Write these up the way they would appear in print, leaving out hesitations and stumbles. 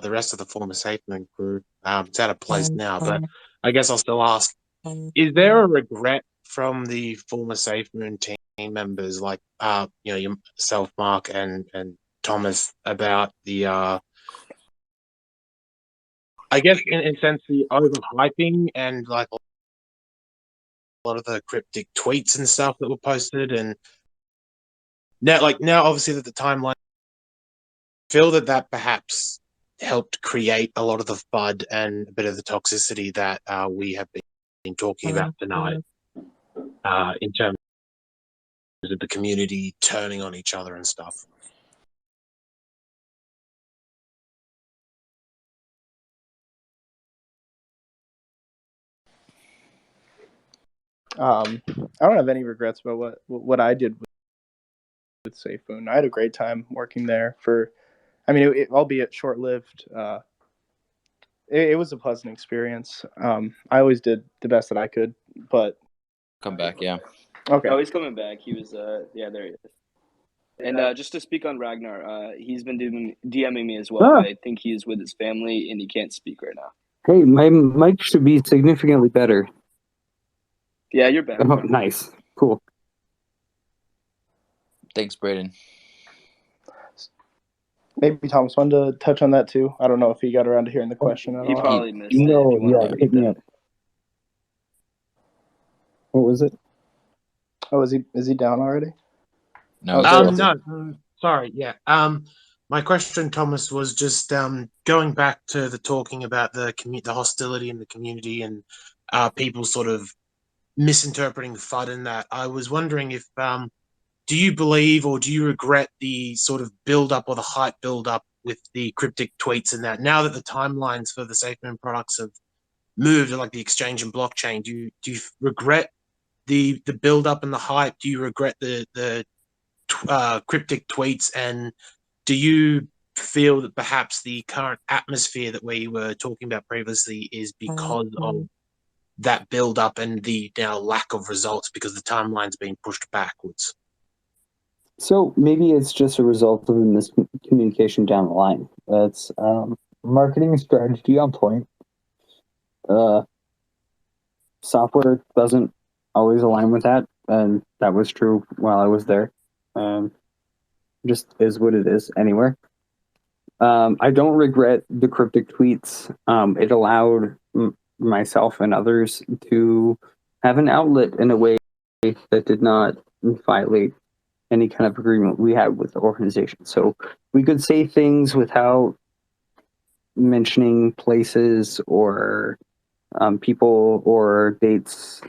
the rest of the former SafeMoon crew. It's out of place now, but I guess I'll still ask: is there a regret from the former SafeMoon team members, like yourself, Mark, and Thomas, about the I guess in a sense the overhyping and like a lot of the cryptic tweets and stuff that were posted, and now obviously that the timeline feel that perhaps helped create a lot of the FUD and a bit of the toxicity that we have been talking about tonight, in terms of the community turning on each other and stuff. I don't have any regrets about what I did with SafeMoon. I had a great time working there albeit short-lived. It was a pleasant experience. I always did the best that I could, but come back, yeah. Okay. Oh, he's coming back. He was, there he is. And just to speak on Ragnar, he's been DMing me as well. I think he's with his family and he can't speak right now. Hey, my mic should be significantly better. Yeah, you're better. Oh, nice. Cool. Thanks, Braden. Maybe Thomas wanted to touch on that too. I don't know if he got around to hearing the question. He probably missed it. No, yeah, hit me up. What was it? Oh, is he down already? No, sorry, yeah. My question, Thomas, was just going back to the talking about the hostility in the community and people sort of misinterpreting the FUD in that. I was wondering if do you believe or do you regret the sort of build-up or the hype build-up with the cryptic tweets and that? Now that the timelines for the SafeMoon products have moved, like the exchange and blockchain, do you regret the build-up and the hype? Do you regret the cryptic tweets? And do you feel that perhaps the current atmosphere that we were talking about previously is because of that build-up and the now lack of results because the timeline's been pushed backwards? So maybe it's just a result of the miscommunication down the line. That's marketing strategy on point. Software doesn't always align with that, and that was true while I was there. Just is what it is anywhere. I don't regret the cryptic tweets. It allowed myself and others to have an outlet in a way that did not violate any kind of agreement we had with the organization. So we could say things without mentioning places or people or dates,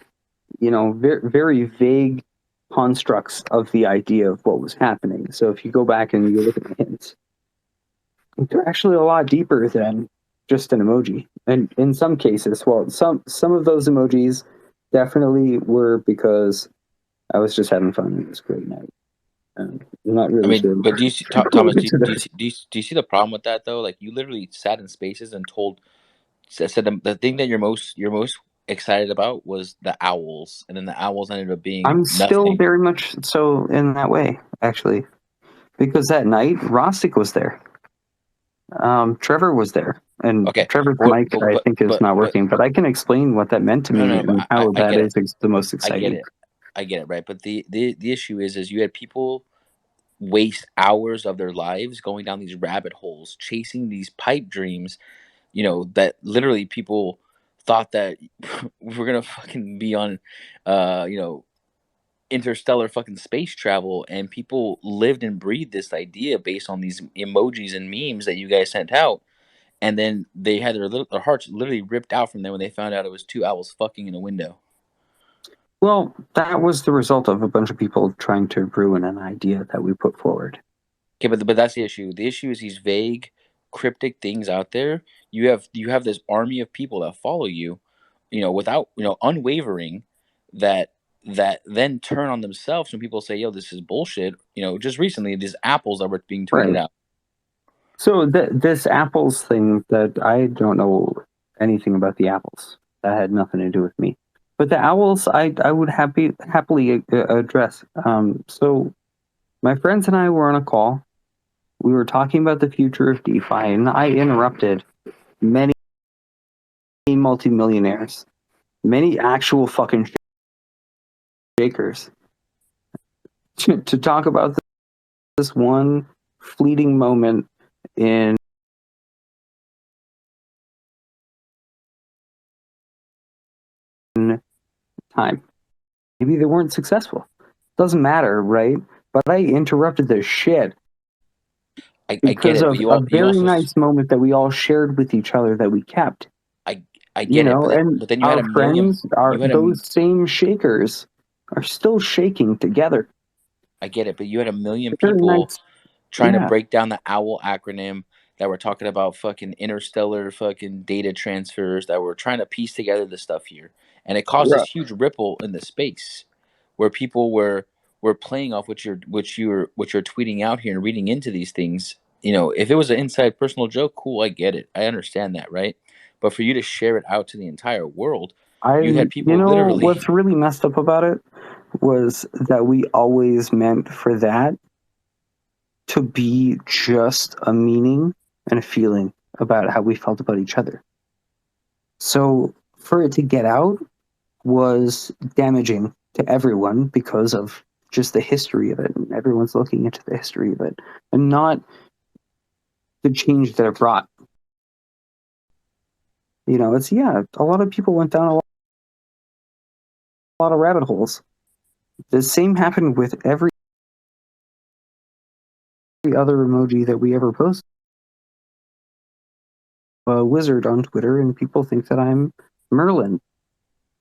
very, very vague constructs of the idea of what was happening. So if you go back and you look at the hints, they're actually a lot deeper than just an emoji. And in some cases, well, some of those emojis definitely were because I was just having fun and it was a great night. I'm not really sure. But do you see, Thomas, do you see the problem with that though? Like you literally sat in spaces and said the thing that you're most excited about was the owls, and then the owls ended up being I'm nothing. still very much so in that way, actually, because that night Rostik was there. Trevor was there, and Trevor's mic I think is not working, but I can explain what that meant to me and how that is the most exciting. I get it, right? But the issue is you had people waste hours of their lives going down these rabbit holes, chasing these pipe dreams, that literally people thought that we're gonna fucking be on, interstellar fucking space travel, and people lived and breathed this idea based on these emojis and memes that you guys sent out, and then they had their hearts literally ripped out from them when they found out it was two owls fucking in a window. Well, that was the result of a bunch of people trying to ruin an idea that we put forward. Okay, but that's the issue. The issue is these vague, cryptic things out there. You have this army of people that follow you, without unwavering, that then turn on themselves when people say, "Yo, this is bullshit." Just recently, these apples that were being tweeted out. So this apples thing, that I don't know anything about the apples. That had nothing to do with me. But the owls, I would happily address. So my friends and I were on a call. We were talking about the future of DeFi, and I interrupted many multimillionaires, many actual fucking shakers, to talk about this one fleeting moment in time. Maybe they weren't successful. Doesn't matter, right? But I interrupted their shit I get because it, of but you a you very also nice moment that we all shared with each other that we kept. I get it, And but then you had our a million. friends, are You had those same shakers, are still shaking together. I get it, but you had a million They're people nice. trying to Yeah, break down the OWL acronym, that were talking about fucking interstellar fucking data transfers, that were trying to piece together the stuff here, and it caused Right. this huge ripple in the space where people were playing off what you're tweeting out here and reading into these things. If it was an inside personal joke, cool, I get it, I understand that, right? But for you to share it out to the entire world, you had people literally. what's really messed up about it was that we always meant for that to be just a meaning and a feeling about how we felt about each other. So for it to get out was damaging to everyone because of just the history of it, and everyone's looking into the history of it, and not the change that it brought. A lot of people went down a lot of rabbit holes. The same happened with every other emoji that we ever posted. A wizard on Twitter, and people think that I'm Merlin.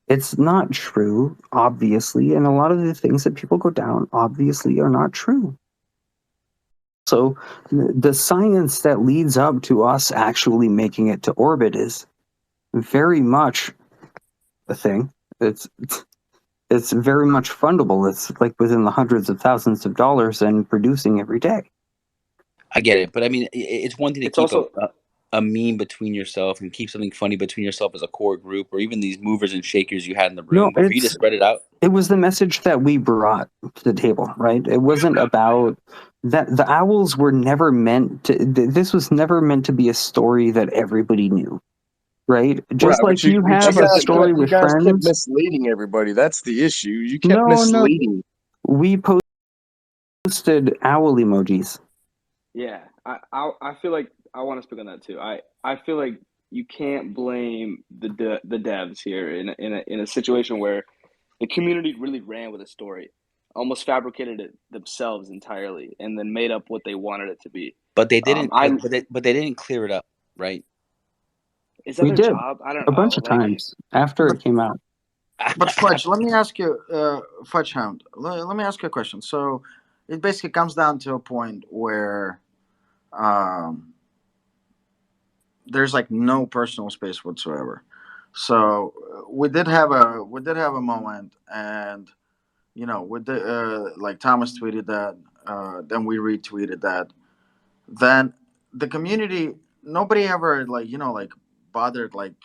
It's not true, obviously, and a lot of the things that people go down obviously are not true. So the science that leads up to us actually making it to orbit is very much a thing. It's very much fundable. It's like within the hundreds of thousands of dollars and producing every day. I get it, but I mean, it's one thing to It's keep also a meme between yourself and keep something funny between yourself as a core group, or even these movers and shakers you had in the No, room. But for you to spread it out, it was the message that we brought to the table, right? It wasn't about that. The owls were never meant to. This was never meant to be a story that everybody knew, right? Just Right, like but you you but you have a guys story kept you with guys kept friends. misleading everybody. That's the issue. You kept No, misleading. we posted owl emojis. yeah. I feel like I want to speak on that too. I feel like you can't blame the devs here in a situation where the community really ran with a story, almost fabricated it themselves entirely, and then made up what they wanted it to be. but they didn't. I But they didn't clear it up, right? Is that We their did job? I don't a bunch know. of Like, times after But it came out. but Fudge, let me ask you, Fudge Hound. Let me ask you a question. So it basically comes down to a point where um, there's like no personal space whatsoever. So we did have a moment, and we did, like Thomas tweeted that, then we retweeted that. Then the community, nobody ever like bothered like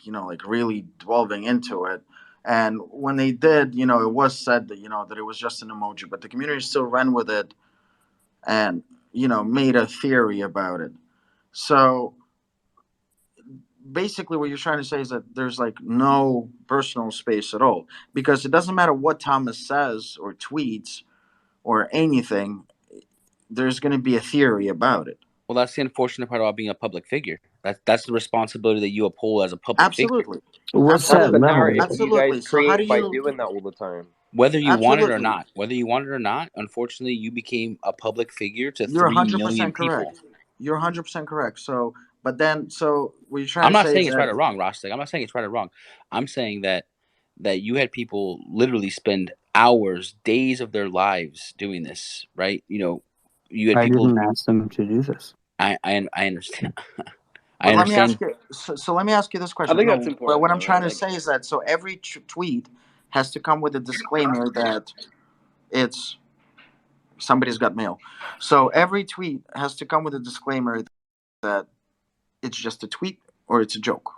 really delving into it. And when they did, it was said that that it was just an emoji, but the community still ran with it and made a theory about it. So basically what you're trying to say is that there's like no personal space at all, because it doesn't matter what Thomas says or tweets or anything, there's going to be a theory about it. Well, that's the unfortunate part about being a public figure. That's the responsibility that you uphold as a public figure. Absolutely. What's That's that the Absolutely. level? narrative you guys Absolutely. So how do create by you doing that all the time. Whether you want it or absolutely not, unfortunately, you became a public figure to You're 3 million 100% people. correct. You're 100% correct. So, but then, so what you're trying I'm to not say is saying it's right that or wrong, Rostik. I'm not saying it's right or wrong. I'm saying that you had people literally spend hours, days of their lives doing this, right? You had I people. didn't ask them to do this. I understand. I but let me ask understand. you, so let me ask you this I question. think that's No, but important what I'm though, right? trying to Like, say is that so every tweet has to come with a disclaimer that it's somebody's got mail. So every tweet has to come with a disclaimer that it's just a tweet or it's a joke.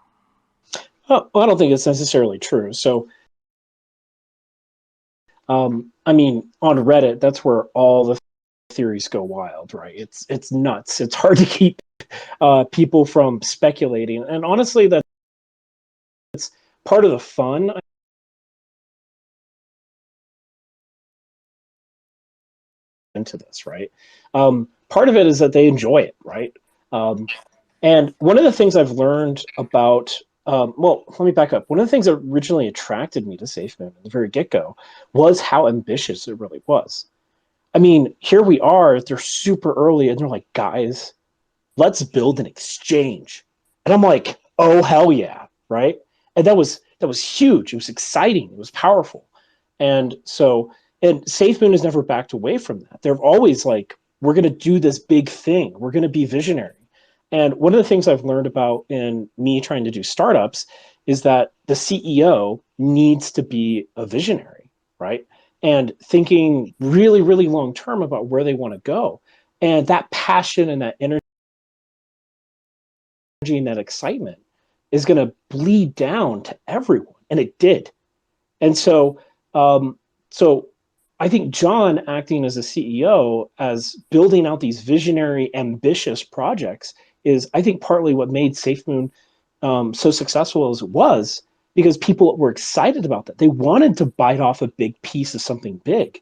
Well, I don't think it's necessarily true. So, I mean, on Reddit, that's where all the theories go wild, right? It's nuts. It's hard to keep people from speculating, and honestly, that's part of the fun into this, right? Part of it is that they enjoy it, right? And one of the things I've learned about, well, let me back up. One of the things that originally attracted me to SafeMoon at the very get-go was how ambitious it really was. I mean, here we are, they're super early, and they're like, guys, let's build an exchange. And I'm like, oh, hell yeah, right? And that was huge. It was exciting. It was powerful. And so, and SafeMoon has never backed away from that. They're always like, we're going to do this big thing. We're going to be visionary. And one of the things I've learned about in me trying to do startups is that the CEO needs to be a visionary, right? And thinking really, really long term about where they want to go. And that passion and that energy and that excitement is going to bleed down to everyone. And it did. And so, so I think John acting as a CEO, as building out these visionary, ambitious projects, is I think partly what made SafeMoon so successful as it was, because people were excited about that. They wanted to bite off a big piece of something big,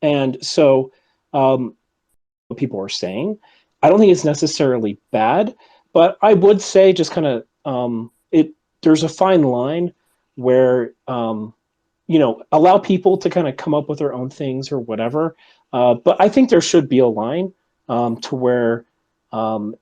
and so what people are saying, I don't think it's necessarily bad, but I would say just kind of it. There's a fine line where allow people to kind of come up with their own things or whatever. But I think there should be a line to where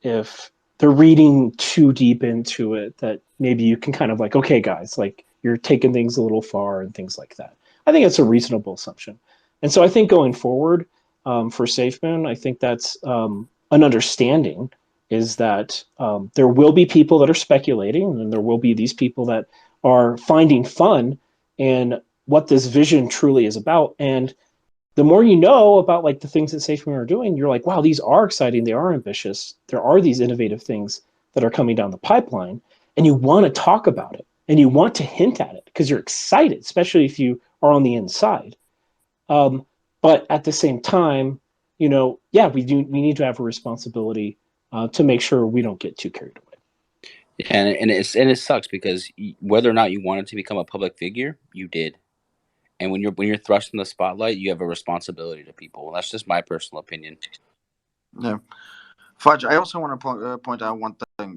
if they're reading too deep into it, that maybe you can kind of like, okay, guys, like you're taking things a little far and things like that. I think it's a reasonable assumption. And so I think going forward for SafeMoon, I think that's an understanding is that there will be people that are speculating and there will be these people that are finding fun in what this vision truly is about. And the more you know about like the things that SafeMoon are doing, you're like, wow, these are exciting. They are ambitious. There are these innovative things that are coming down the pipeline. And you want to talk about it and you want to hint at it because you're excited, especially if you are on the inside. But at the same time, yeah, we need to have a responsibility to make sure we don't get too carried away. And it sucks because whether or not you wanted to become a public figure, you did. And when you're thrust in the spotlight, you have a responsibility to people. And that's just my personal opinion. Yeah. Fudge, I also want to point out one thing.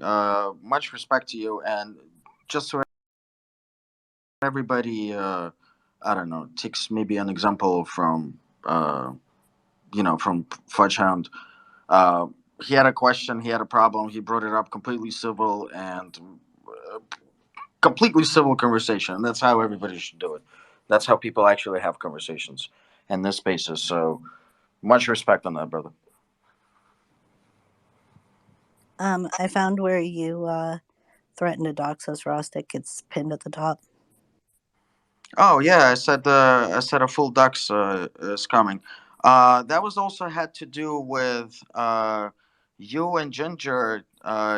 Much respect to you, and just so everybody, I don't know, takes maybe an example from, from Fudge Hound. Uh, he had a question, he had a problem, he brought it up completely civil and completely civil conversation. That's how everybody should do it. That's how people actually have conversations in this spaces. So much respect on that, brother. I found where you threatened to dox us, Rostik. It's pinned at the top. Oh yeah, I said a full ducks is coming. That was also had to do with you and Ginger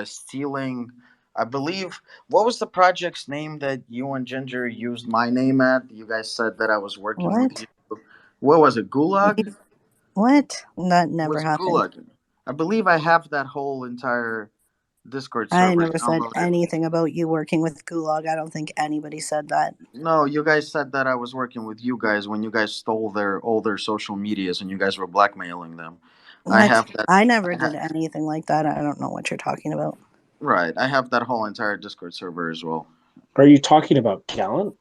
stealing. I believe what was the project's name that you and Ginger used my name at? You guys said that I was working with What? you. What was it? Gulag? What? That It never was happened. Gulag. I believe I have that whole entire Discord I server never said downloaded. anything about you working with Gulag. I don't think anybody said that. No, you guys said that I was working with you guys when you guys stole all their social medias and you guys were blackmailing them. I What? have that. I never I did ha- anything like that. I don't know what you're talking about. right. I have that whole entire Discord server as well. Are you talking about Gallant?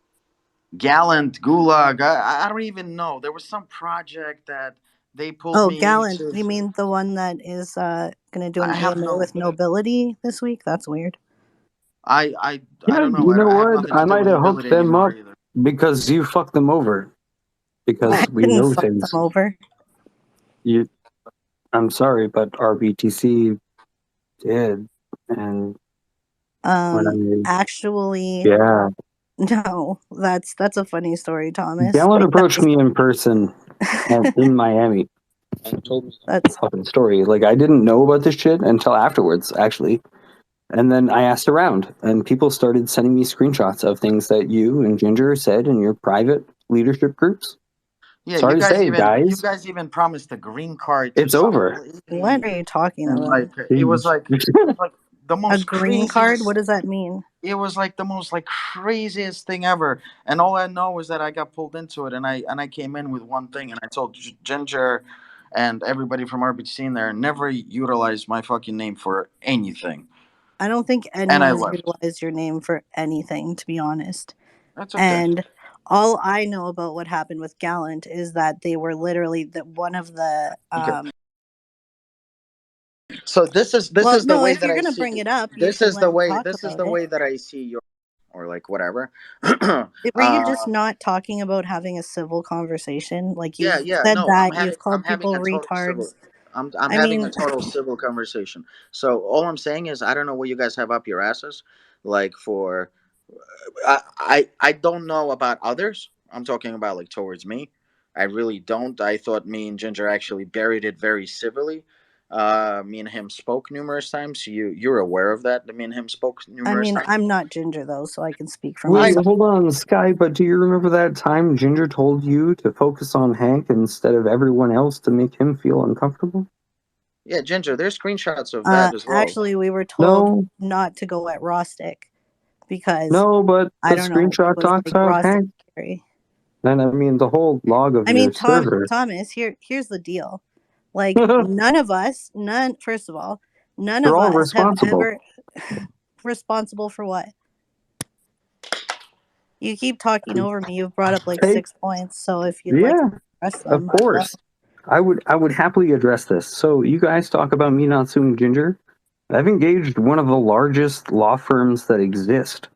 Gallant, Gulag. I don't even know. There was some project that they pulled Oh, me Gallant. into. You mean the one that is going to do an I have AMA no. with nobility this week? That's weird. I Yeah, don't know. you know I have what? nothing I to do might with have hooked nobility them anymore up either. because you fucked them over. I Because we didn't know fuck them things. over. You, I'm sorry, but RBTC did, and when Actually, yeah, no. That's a funny story, Thomas. Gallant approached Because me in person in Miami and told me the that's fucking story. Like I didn't know about this shit until afterwards, actually. And then I asked around, and people started sending me screenshots of things that you and Ginger said in your private leadership groups. Yeah, Sorry to say, you guys, guys even promised a green card to it's some over. What lady, are you talking and about? it was like the A most green card? What craziest. does that mean? It was like the most like craziest thing ever. And all I know is that I got pulled into it, and I came in with one thing, and I told Ginger and everybody from RBC in there never utilize my fucking name for anything, I don't think and I anyone's left. utilized your name for anything, to be honest. That's okay. And all I know about what happened with Gallant is that they were literally one of the. Okay. So this is Well, the no, way if that you're I gonna see. bring it up, you This should is let the me way. talk This is about the it. way that I see your, or like whatever. Were you just not talking about having a civil conversation? Like Yeah, you've yeah. said No, that, you've I'm called having people a total civil. retards. I'm I having a mean, total civil conversation. So all I'm saying is I don't know what you guys have up your asses, like for. I don't know about others. I'm talking about like towards me. I really don't. I thought me and Ginger actually buried it very civilly. Me and him spoke numerous times. You're aware of that. Me and him spoke numerous times. I'm not Ginger though, so I can speak for Wait, myself. hold on, Sky, but do you remember that time Ginger told you to focus on Hank instead of everyone else to make him feel uncomfortable? Yeah, Ginger. There's screenshots of that as well. Actually, we were told No, not to go at Rostik because no, but I the don't know. It screenshot was talks like of Rostik Hank. scary. And I mean, the whole log of I your mean, server. Thomas, here's the deal. Like none of us, first of all, none They're of all us have responsible. ever responsible for what? You keep talking over me. You've brought up like Hey, 6 points, so if you'd like to yeah, address of them, I will. course. I would happily address this. So you guys talk about me not suing Ginger. I've engaged one of the largest law firms that exist.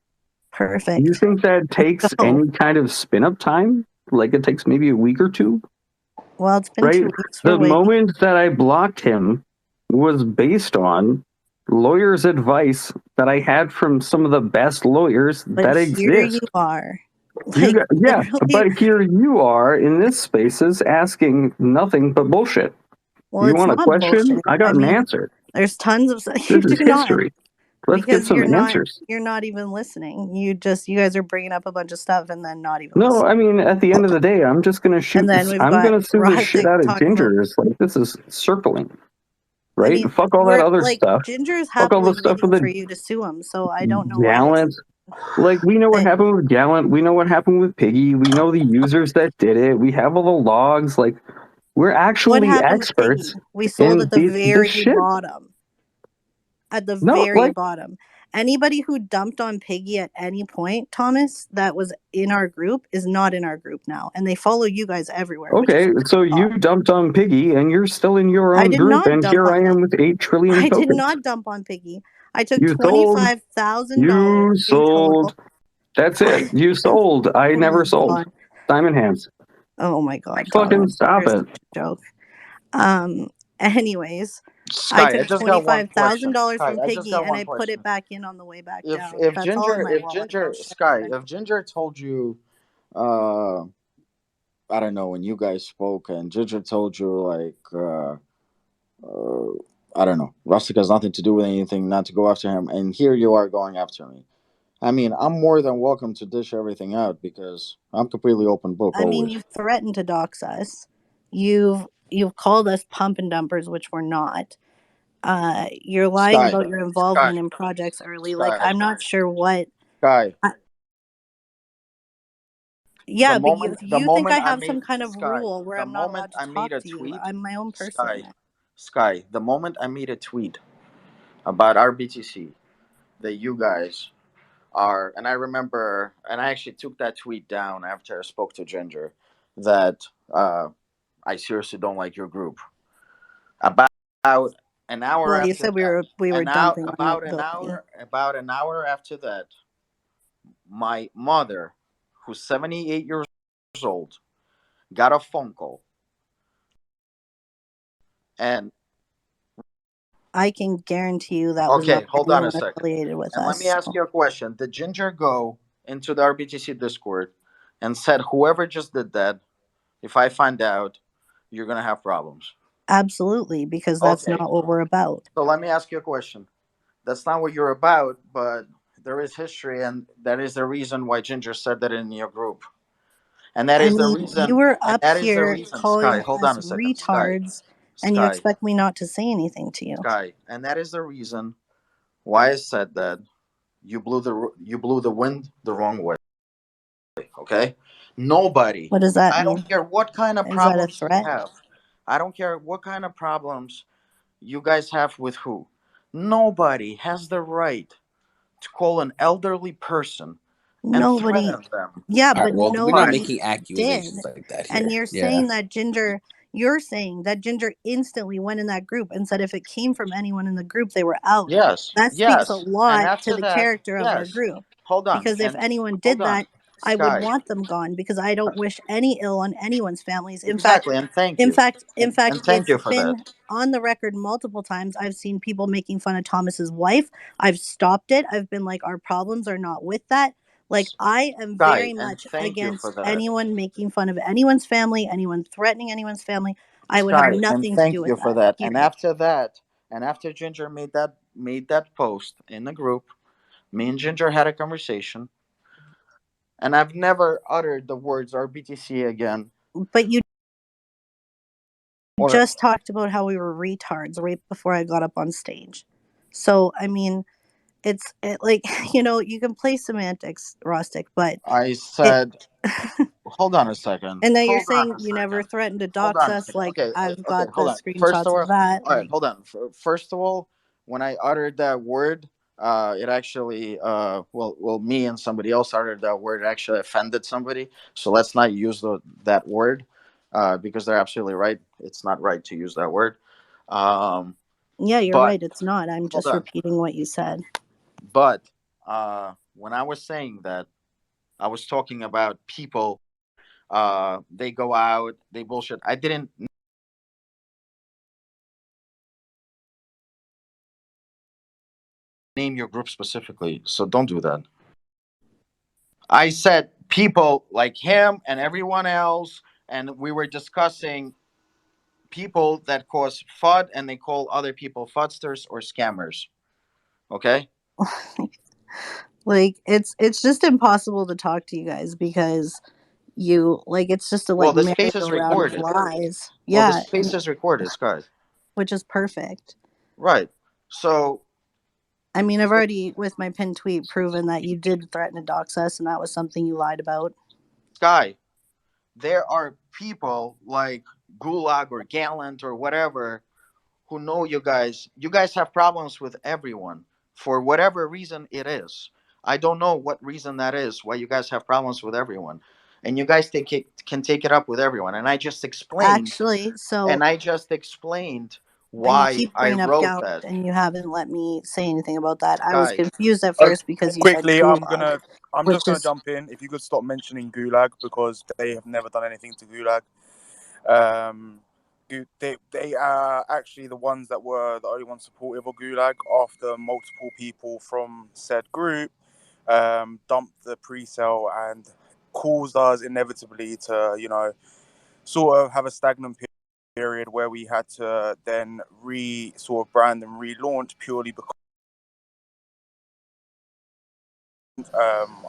Do you Perfect. think that takes Go. any kind of spin up time? Like it takes maybe a week or two? Well, it's been Right? 2 weeks. We're The waiting. moment that I blocked him was based on lawyers' advice that I had from some of the best lawyers But that here you exist. are. You Like got, yeah, literally. but here you are in this spaces asking nothing but bullshit. Well, You it's want a not question? bullshit. I I got an mean, answer. there's tons of you This is do not history. Let's get because some answers. you're not even listening. You guys are bringing up a bunch of stuff and then not even No, listening. I mean, at the end of the day, I'm just gonna shoot. And then we've I'm got gonna sue the shit Rostik out of talking about. Gingers. Like this is circling, I right? mean, Fuck all that we're other like stuff. Ginger's Fuck all the happily stuff with waiting for the you to sue him. So I don't know why it's Gallant. Like we know what that. happened with Gallant. We know what happened with Piggy. We know the users that did it. We have all the logs. Like we're What actually happened with experts Piggy? We sold in at the this very shit. bottom. At the No, very like bottom. Anybody who dumped on Piggy at any point, Thomas, that was in our group, is not in our group now. And they follow you guys everywhere, which is okay, so odd. you dumped on Piggy, and you're still in your I own did group, not and dump here on I Piggy. am with 8 trillion I did tokens. not dump on Piggy. I took You sold. $25,000 You in total. sold. That's it. You sold. I Oh never my sold. god. Diamond hands. Oh my god, Fucking Thomas. stop You're it. such a joke. Anyways, I Sky, I took just got one question. $25,000 Sky, from I just Piggy got and one I put it question. back in on the way back If down. That's all in my wallet. I'll show you Sky, if eventually. Ginger told you, uh, I don't know, when you guys spoke, and Ginger told you like, I don't know, Rustic has nothing to do with anything, not to go after him, and here you are going after me. I mean, I'm more than welcome to dish everything out because I'm completely open book I mean, always. you've threatened to dox us. You've called us pump and dumpers, which we're not. You're lying Sky, about your Sky, involvement in projects early. Like Sky, I'm not sure what. Sky. I, yeah, but you think I have some kind of rule where The I'm not moment allowed to I made talk a to you? tweet, I'm my own Sky, person. Sky, the moment I made a tweet about RBTC that you guys are, and I remember, and I actually took that tweet down after I spoke to Ginger, that I seriously don't like your group. About an hour Well, you after said that, we were dumping on about an hour after that, my mother, who's 78 years old, got a phone call, and I can guarantee you that was okay, not hold on a anyone second. affiliated with And let me us. ask So. you a question. Did Ginger go into the RBTC Discord and said, whoever just did that, if I find out, you're going to have problems? Absolutely, because that's Okay. not what we're about. So let me ask you a question. That's not what you're about, but there is history, and that is the reason why Ginger said that in your group. And that I is the mean, you reason. were And up that is the here reason, Sky. calling Hold us on a second, Sky. retards, and you Sky. expect me not to say anything to you. Sky. And that is the reason why I said that you blew the wind the wrong way. Okay. Nobody. What does that I don't mean? care what kind of Is that a problems you threat? have. I don't care what kind of problems you guys have with who. Nobody has the right to call an elderly person and Nobody. threaten them. Yeah, All right. but Well, we're not nobody making did. accusations like that And here. Yeah. you're saying that Ginger instantly went in that group and said if it came from anyone in the group, they were out. Yes, That speaks a yes. And lot to after the that, character of our yes. group. Hold on. Because if And anyone hold did on. that, I would Sky. want them gone because I don't wish any ill on anyone's families. Exactly. And thank In you. fact, And thank it's you for that. been on the record multiple times. I've seen people making fun of Thomas's wife. I've stopped it. I've been like, our problems are not with that. Like, I am Sky. very And much thank you for against that. anyone making fun of anyone's family, anyone threatening anyone's family. I would have Sky. And nothing to do thank with you for that. that. And Period. after that, and after Ginger made that post in the group, me and Ginger had a conversation, and I've never uttered the words RBTC again. But you Or just talked about how we were retards right before I got up on stage. So, I mean, like, you can play semantics, Rostik, but I it. said, hold on a second. And now you're Hold on saying a you never second. threatened to Hold dox on a us. second. Like, Okay, I've okay, got the hold on. First of screenshots all, of that. all right, Like, hold on. First of all, when I uttered that word, it actually, me and somebody else uttered that word. It actually offended somebody. So let's not use that word, because they're absolutely right. It's not right to use that word. Um, yeah, you're but right. It's not. I'm hold just on. repeating what you said. But when I was saying that, I was talking about people. They go out, they bullshit. I didn't name your group specifically, so don't do that. I said people like him and everyone else, and we were discussing people that cause FUD and they call other people fudsters or scammers. Okay? Like, it's just impossible to talk to you guys because it's just a Well, like the space is merry-go-round of recorded. lies. Well, the Yeah, space is recorded, Scott. which is perfect. Right. So, I mean, I've already, with my pinned tweet, proven that you did threaten to dox us, and that was something you lied about. Sky, there are people like Gulag or Gallant or whatever who know you guys. You guys have problems with everyone for whatever reason it is. I don't know what reason that is why you guys have problems with everyone, and you guys can take it up with everyone. Actually, so And I just explained you why keep I bringing up wrote Gallup, that. and you haven't let me say anything about that. I was Guy, confused at Uh, first because you said quickly, Gulag, I'm which just gonna is jump in. If you could stop mentioning Gulag because they have never done anything to Gulag. Um, they are actually the ones that were the only ones supportive of Gulag after multiple people from said group dumped the pre-sale and caused us inevitably to, sort of have a stagnant period where we had to then sort of brand and relaunch purely because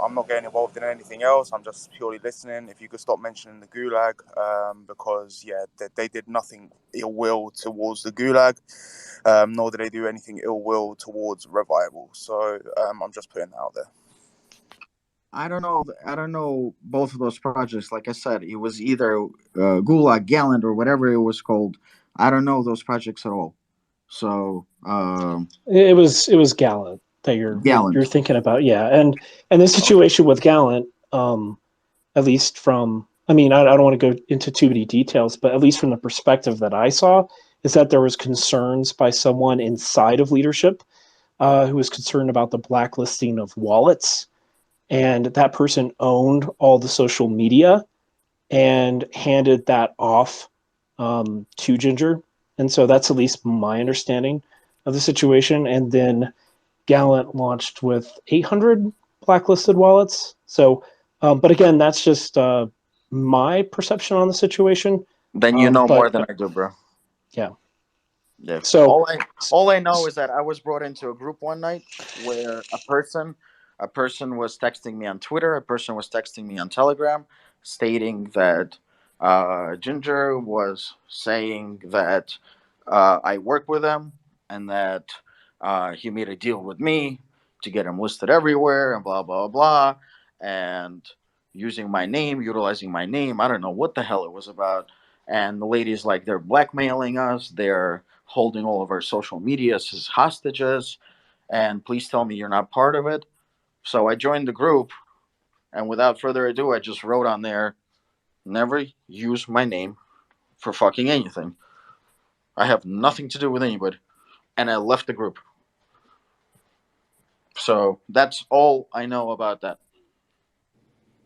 I'm not getting involved in anything else. I'm just purely listening. If you could stop mentioning the Gulag, because they did nothing ill will towards the Gulag, nor did they do anything ill will towards Revival. So I'm just putting that out there. I don't know. I don't know both of those projects. Like I said, it was either Gulag, Gallant, or whatever it was called. I don't know those projects at all. So It was Gallant that you're Gallant. thinking about, yeah. And the situation with Gallant, at least from, I mean, I don't want to go into too many details, but at least from the perspective that I saw, is that there was concerns by someone inside of leadership who was concerned about the blacklisting of wallets, and that person owned all the social media and handed that off to Ginger. And so that's at least my understanding of the situation. And then Gallant launched with 800 blacklisted wallets. So, but again, that's just my perception on the situation. Then you know more But than I do, bro. yeah. Yeah. So, All I know is that I was brought into a group one night where a person A person was texting me on Twitter. A person was texting me on Telegram, stating that Ginger was saying that I work with him and that he made a deal with me to get him listed everywhere and blah blah blah, and using my name, utilizing my name. I don't know what the hell it was about. And the lady's like, they're blackmailing us. They're holding all of our social medias as hostages. And please tell me you're not part of it. So I joined the group, and without further ado, I just wrote on there, never use my name for fucking anything. I have nothing to do with anybody. And I left the group. So that's all I know about that.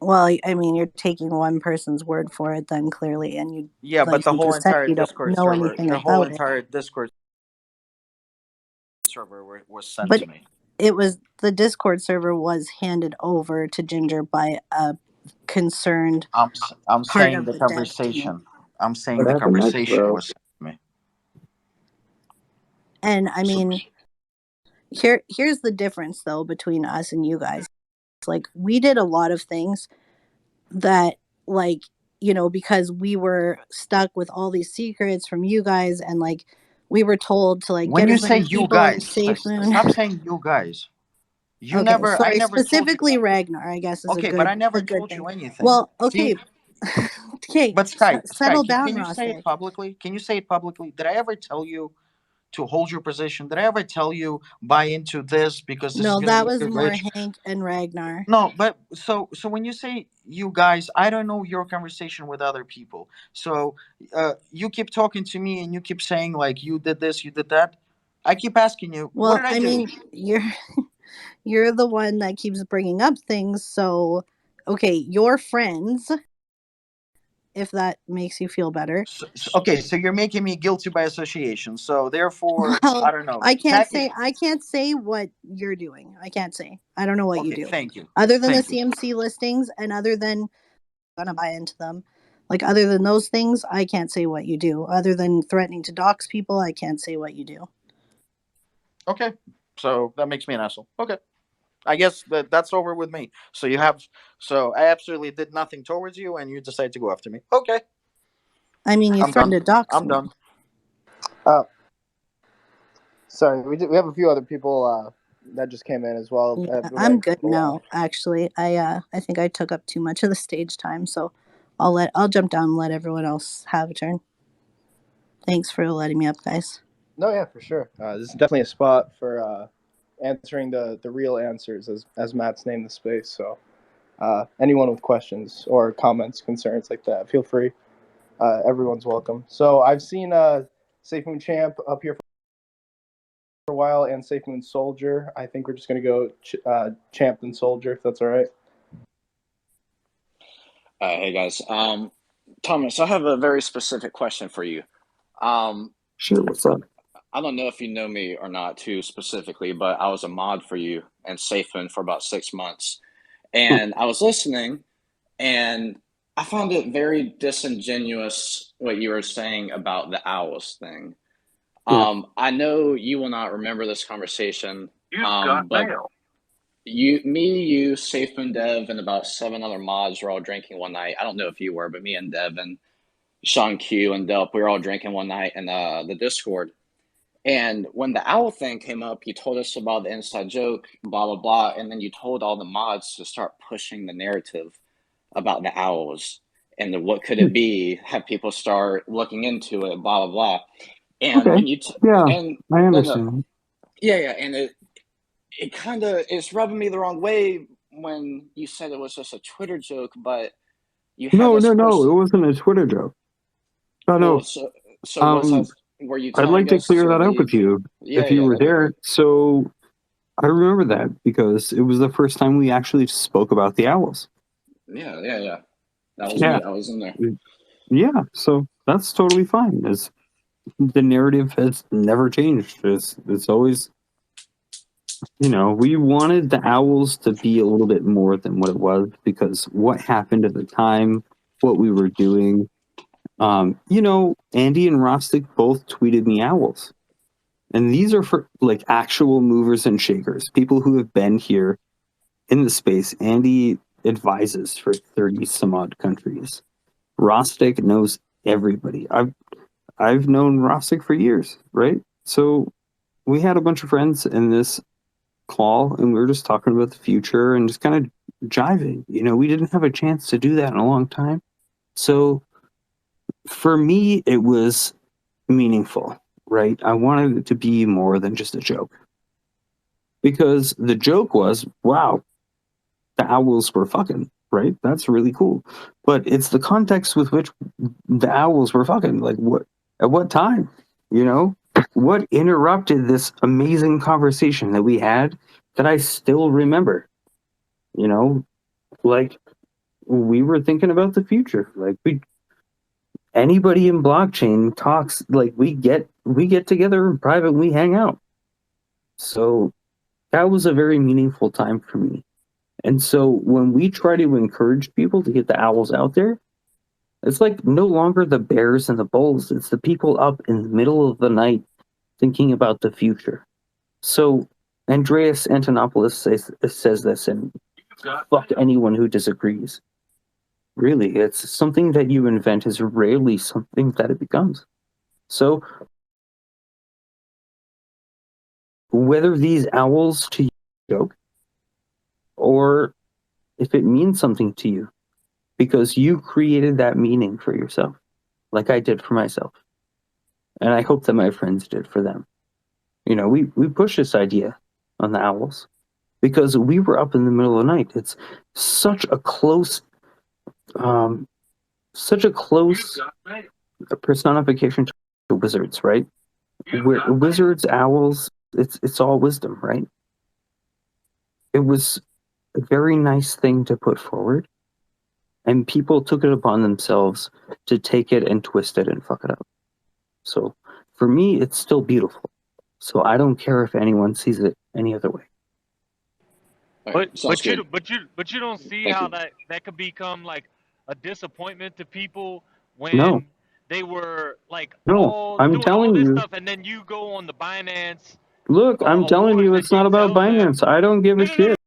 Well, I mean, you're taking one person's word for it then clearly, and you, Yeah, but like the you whole just said, entire you don't Discord know server, anything the whole about it. entire Discord server was sent But to me. it was, the Discord server was handed over to Ginger by a concerned I'm part saying of the the dev team. conversation. I'm saying What the happened next, conversation bro? was sent to me. And I So, mean, here's the difference though between us and you guys. Like, we did a lot of things that, like, you know, because we were stuck with all these secrets from you guys, and like we were told to like when get you as say many you people in guys, Safe Moon. stop saying you guys. You Okay, never, I sorry, never told you. specifically Ragnar, I guess, is Okay, but I never a good told thing. you anything. Well, See, okay. Okay, but Sky, settle down, can you say it Rostik. publicly? Can you say it publicly? Did I ever tell you to hold your position? Did I ever tell you buy into this because this is No, going to that make was you more rich? Hank and Ragnar. No, but so when you say you guys, I don't know your conversation with other people. So you keep talking to me and you keep saying like you did this, you did that. I keep asking you, what Well, did I I do? mean, you're the one that keeps bringing up things, so okay, your friends, if that makes you feel better. Okay, so you're making me guilty by association. So therefore, I Well, don't know. I can't say what you're doing. I can't say. I don't know what you Okay, do. thank you. Other than the Thank you. CMC listings and other than gonna buy into them. Like, other than those things, I can't say what you do. Other than threatening to dox people, I can't say what you do. Okay, so that makes me an asshole. Okay, I guess that's over with me. So you have, so I absolutely did nothing towards you, and you decide to go after me. Okay, I mean, you I'm done. threatened to dox I'm me. done. Sorry, we have a few other people that just came in as well. Yeah, We'd I'm like good to allow. now. Actually, I think I took up too much of the stage time, so I'll jump down and let everyone else have a turn. Thanks for letting me up, guys. No, yeah, for sure. This is definitely a spot for answering the real answers, as Matt's named the space. So anyone with questions or comments, concerns like that, feel free. Everyone's welcome. So I've seen Safe Moon Champ up here for a while, and Safe Moon Soldier. I think we're just gonna go Champ and Soldier, if that's all right. Hey guys, Thomas, I have a very specific question for you. Sure, what's up? I don't know if you know me or not too specifically, but I was a mod for you and Safin for about 6 months, and I was listening, and I found it very disingenuous what you were saying about the owls thing. Yeah. I know you will not remember this conversation, You've got but mail. you, Safin, Dev, and about 7 other mods were all drinking one night. I don't know if you were, but me and Dev and Sean Q and Delp, we were all drinking one night in the Discord. And when the owl thing came up, you told us about the inside joke, blah, blah, blah. And then you told all the mods to start pushing the narrative about the owls and what could it be, have people start looking into it, blah, blah, blah. And Okay. when you, Yeah, and I no, understand. yeah, and it kind of is rubbing me the wrong way when you said it was just a Twitter joke, but you had No, us no, push. no. It wasn't a Twitter joke. Oh Well, no. so was that? Were you I'd like telling to us clear to that up leave? with you Yeah, if you yeah, were that'd be there. great. So I remember that because it was the first time we actually spoke about the owls. Yeah, yeah, yeah. That was Yeah. me. I was in there. Yeah. So that's totally fine. As the narrative has never changed. It's always, we wanted the owls to be a little bit more than what it was because what happened at the time, what we were doing. Andy and Rostik both tweeted me owls. And these are for like actual movers and shakers, people who have been here in the space. Andy advises for 30 some odd countries. Rostik knows everybody. I've known Rostik for years, right? So we had a bunch of friends in this call, and we were just talking about the future and just kind of jiving. We didn't have a chance to do that in a long time. So for me, it was meaningful, right? I wanted it to be more than just a joke. Because the joke was, wow, the owls were fucking, right? That's really cool. But it's the context with which the owls were fucking. Like, what? At what time? What interrupted this amazing conversation that we had that I still remember? Like, we were thinking about the future. Like, anybody in blockchain talks, like, we get together in private and we hang out. So that was a very meaningful time for me. And so when we try to encourage people to get the owls out there, it's like no longer the bears and the bulls. It's the people up in the middle of the night thinking about the future. So Andreas Antonopoulos says this, and fuck anyone who disagrees. Really, it's something that you invent is rarely something that it becomes. So whether these owls to you joke, or if it means something to you, because you created that meaning for yourself, like I did for myself. And I hope that my friends did for them. We push this idea on the owls because we were up in the middle of the night. It's such a close personification to wizards, right? Wizards, owls, it's all wisdom, right? It was a very nice thing to put forward, and people took it upon themselves to take it and twist it and fuck it up. So for me, it's still beautiful. So I don't care if anyone sees it any other way. But you don't see Thank how you. that could become like a disappointment to people No, when they were like no, all I'm doing all telling this you. stuff, and then you go on the Binance Look, I'm telling awards you, and it's you not about tell them Binance. I don't give a no no no shit.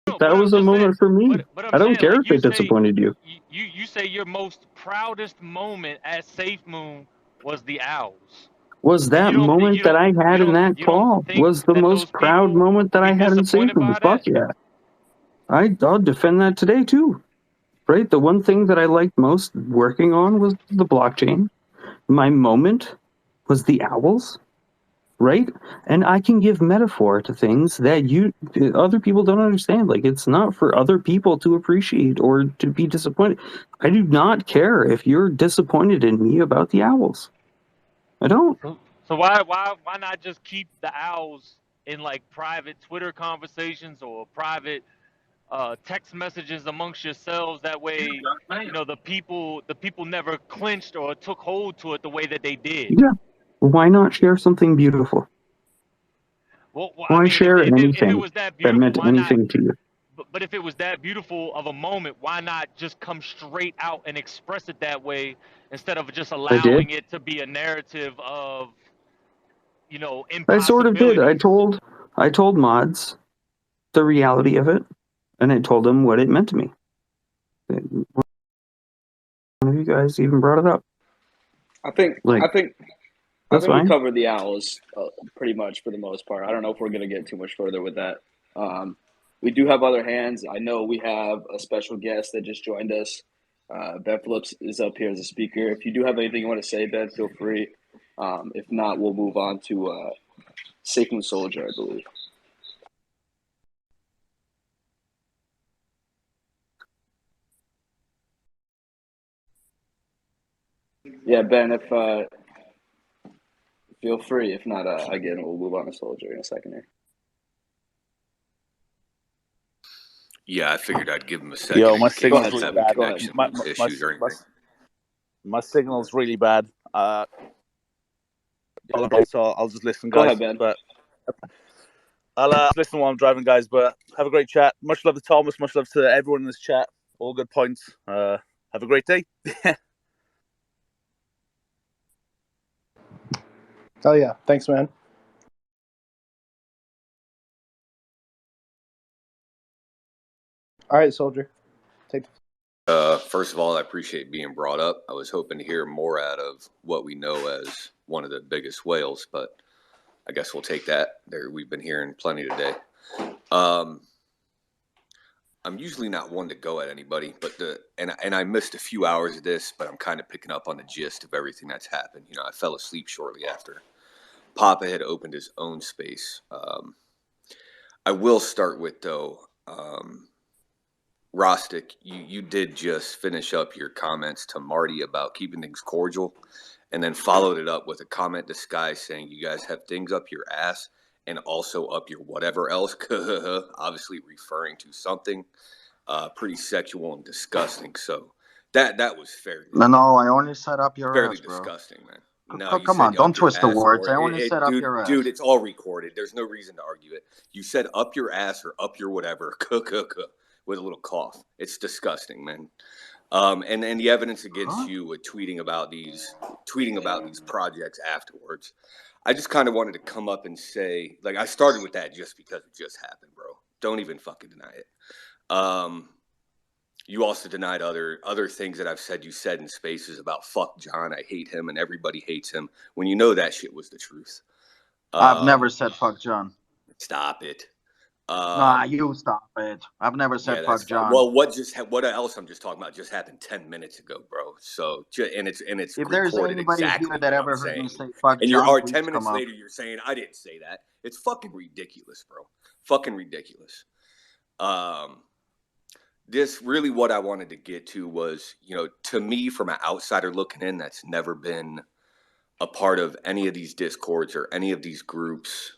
no. That But I'm was a just saying. moment for me. But I'm I don't saying care like if it disappointed you. you say your most proudest moment at Safe Moon was the owls, Was and that moment that I had in that you don't call think was the that those most proud people moment would that be I had in disappointed SafeMoon. by Fuck that? yeah. I'll defend that today too. Right? The one thing that I liked most working on was the blockchain. My moment was the owls, right? And I can give metaphor to things that other people don't understand. Like, it's not for other people to appreciate or to be disappointed. I do not care if you're disappointed in me about the owls. I don't. So why not just keep the owls in like private Twitter conversations or private text messages amongst yourselves? That way, the people never clinched or took hold to it the way that they did. Yeah. Why not share something beautiful? Well, I Why mean, share if it anything was that that beautiful, meant why not? anything to you? But if it was that beautiful of a moment, why not just come straight out and express it that way instead of just I did. allowing it to be a narrative of I sort of did. impossibilities? I told mods the reality of it, and I told them what it meant to me. One of you guys even brought it up. I think Like, I think I that's think we fine. covered the owls pretty much for the most part. I don't know if we're gonna get too much further with that. We do have other hands. I know we have a special guest that just joined us. Ben Phillips is up here as a speaker. If you do have anything you want to say, Ben, feel free. If not, we'll move on to Safe Soldier, I believe. Yeah, Ben, if feel free. If not, again, we'll move on to Soldier in a second here. Yeah, I figured I'd give him a second Yo, in my case signal's he's really having bad. connection issues or anything. My signal's really bad. So I'll just listen, Go guys. ahead, Ben. But I'll listen while I'm driving, guys. But have a great chat. Much love to Thomas. Much love to everyone in this chat. All good points. Have a great day. Oh yeah, thanks, man. All right, soldier. Take the First of all, I appreciate being brought up. I was hoping to hear more out of what we know as one of the biggest whales, but I guess we'll take that. We've been hearing plenty today. I'm usually not one to go at anybody, but and I missed a few hours of this, but I'm kind of picking up on the gist of everything that's happened. I fell asleep shortly after Papa had opened his own space. I will start with, though, Rostik, you did just finish up your comments to Marty about keeping things cordial, and then followed it up with a comment disguise saying you guys have things up your ass and also up your whatever else, obviously referring to something pretty sexual and disgusting. So that was fairly No, I only set up your ass, bro. disgusting, man. No, you Come said on, don't up your twist the ass, words. or I only set up your ass. dude, it's all recorded. There's no reason to argue it. You said up your ass or up your whatever, with a little cough. It's disgusting, man. And the evidence against you with tweeting about these projects afterwards. I just kind of wanted to come up and say, like, I started with that just because it just happened, bro. Don't even fucking deny it. You also denied other things that I've said you said in spaces about fuck John, I hate him, and everybody hates him, when you know that shit was the truth. I've never said fuck John. Stop it. Nah, you stop it. I've never said fuck John. Well, what else I'm just talking about just happened 10 minutes ago, bro. So, and it's if there's recorded anybody exactly here that what ever I'm heard saying. me say fuck And John, you're please 10 minutes come later, you're saying I didn't say that. It's fucking ridiculous, bro. Fucking ridiculous. This really what I wanted to get to was, to me, from an outsider looking in, that's never been a part of any of these discords or any of these groups.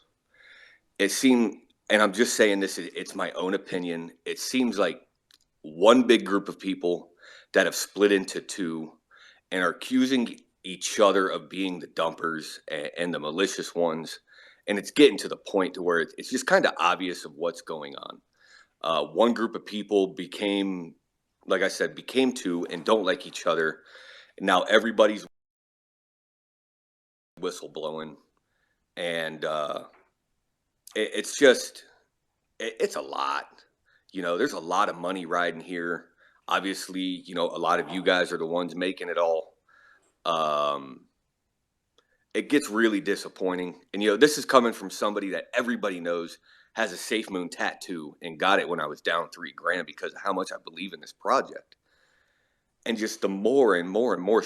It seemed, and I'm just saying this, it's my own opinion. It seems like one big group of people that have split into two and are accusing each other of being the dumpers and the malicious ones. And it's getting to the point to where it's just kind of obvious of what's going on. One group of people became two and don't like each other. And now everybody's whistleblowing. And it's a lot. There's a lot of money riding here. Obviously, a lot of you guys are the ones making it all. It gets really disappointing. And, this is coming from somebody that everybody knows has a Safe Moon tattoo and got it when I was down $3,000 because of how much I believe in this project. And just the more and more and more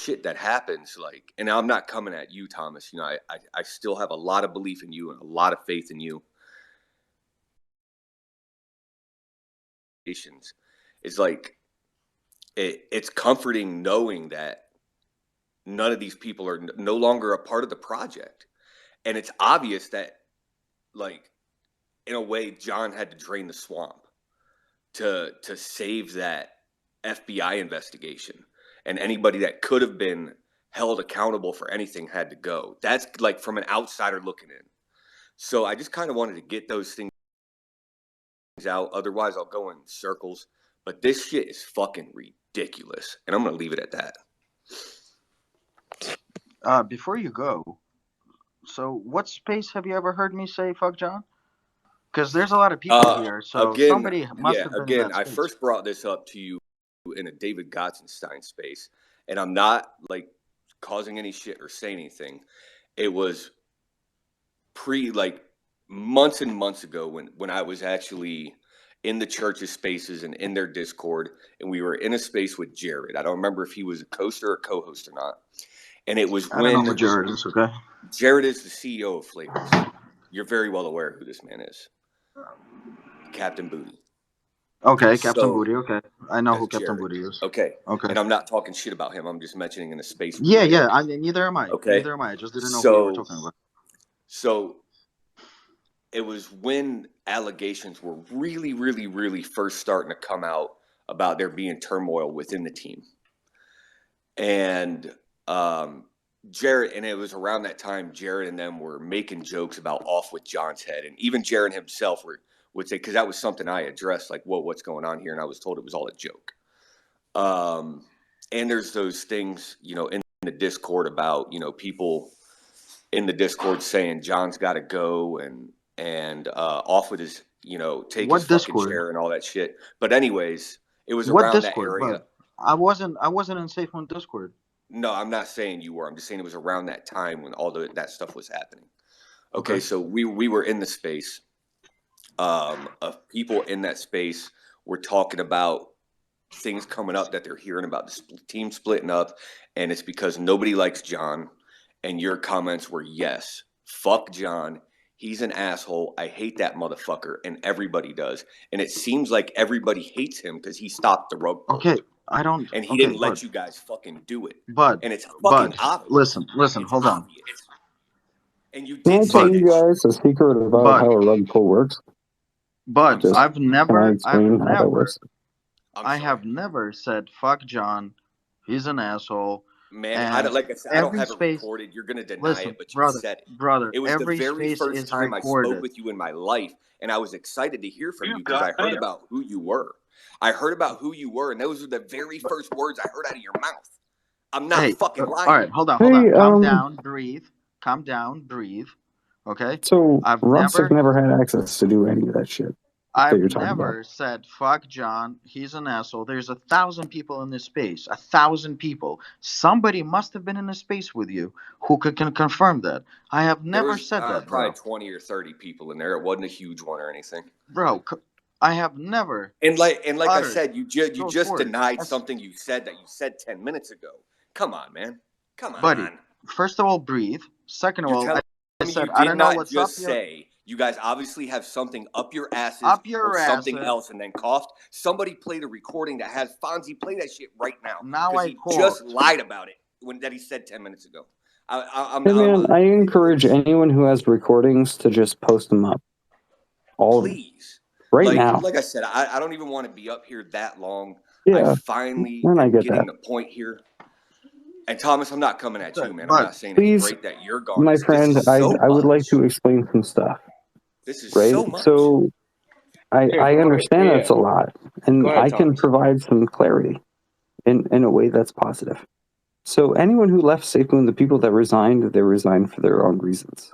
shit that happens, and I'm not coming at you, Thomas. I still have a lot of belief in you and a lot of faith in you. It's like it's comforting knowing that none of these people are no longer a part of the project, and it's obvious that, in a way, John had to drain the swamp to save that FBI investigation, and anybody that could have been held accountable for anything had to go. That's from an outsider looking in. So I just kind of wanted to get those things out. Otherwise, I'll go in circles. But this shit is fucking ridiculous, and I'm gonna leave it at that. Before you go, so what space have you ever heard me say fuck John? Because there's a lot of people here, so somebody must have been in that I space. first brought this up to you in a David Gotzenstein space, and I'm not causing any shit or saying anything. It was months and months ago when I was actually in the church's spaces and in their Discord, and we were in a space with Jared. I don't remember if he was a coaster or co-host or not. And it was I don't know who Jared is, okay? Jared is the CEO of Flavors. You're very well aware who this man is. Captain Booty. Okay, Captain Booty, okay. I know who Captain Booty is. Okay. And I'm not talking shit about him. I'm just mentioning in a space. Yeah. Neither am I. Okay. Neither am I. I just didn't know who you were talking about. So it was when allegations were really, really, really first starting to come out about there being turmoil within the team. And Jared, and it was around that time Jared and them were making jokes about off with John's head. And even Jared himself would say, because that was something I addressed, whoa, what's going on here? And I was told it was all a joke. And there's those things, in the Discord about, people in the Discord saying John's got to go and off with take his What fucking Discord? chair and all that shit. But anyways, it was What around that Discord? area. But I wasn't in Safe Moon Discord. No, I'm not saying you were. I'm just saying it was around that time when all that stuff was happening. Okay, Okay. so we were in the space. Of people in that space were talking about things coming up that they're hearing about the team splitting up, and it's because nobody likes John. And your comments were, yes, fuck John. He's an asshole. I hate that motherfucker, and everybody does. And it seems like everybody hates him because he stopped the rug pull, Okay. I don't. and he Okay. didn't let you guys fucking do it. But And it's fucking obvious. listen. It's Hold on. obvious. And you Can I did tell say But you that guys a secret about but how a rug pull works? but I'm Just sorry. can I explain how that works? I'm I sorry. have never said fuck John. He's an asshole. Man, I And don't, like I said, I don't every have it space. recorded. You're gonna deny Listen, it, but you brother, said it. brother. It was the Every very space first is time I spoke recorded. with you in my life, and I was excited to hear from you because I heard about who you were. I heard about who you were, and those were the very first words I heard out of your mouth. I'm not Hey, fucking all lying. right, hold on. Hey, Calm down, breathe. Calm down, breathe. Okay. so I've Rostik never, never had access to do any of that shit that you're talking about. said fuck John. He's an asshole. There's 1,000 people in this space. 1,000 people. Somebody must have been in the space with you who can confirm that. I have There never was said that, probably bro. 20 or 30 people in there. It wasn't a huge one or anything. Bro, I have never And like I uttered said, you those just words. denied That's something you said 10 minutes ago. Come on, man. Come buddy. on. First of all, breathe. Second of You're all, telling I me said you I did don't know not what's up just your say you guys obviously have something up your asses up or your something asses. else and then coughed. Somebody played a recording that has Fonzie play that shit right now Now because I he coughed. just lied about it that he said 10 minutes ago. Hey man, I encourage anyone who has recordings to just post them up. All of them. Please. Right now. Like I said, I don't even want to be up here that long. Yeah, I finally and I am get getting that. the point here. And Thomas, I'm not coming at you, man. I'm But not saying it's Please, great that you're gone. my This friend, is I so would like much. to explain some stuff. This is Right? so much. So I understand yeah. that's a lot, and Go ahead, I can Thomas. provide some clarity in a way that's positive. So anyone who left Safe Moon, the people that resigned, they resigned for their own reasons.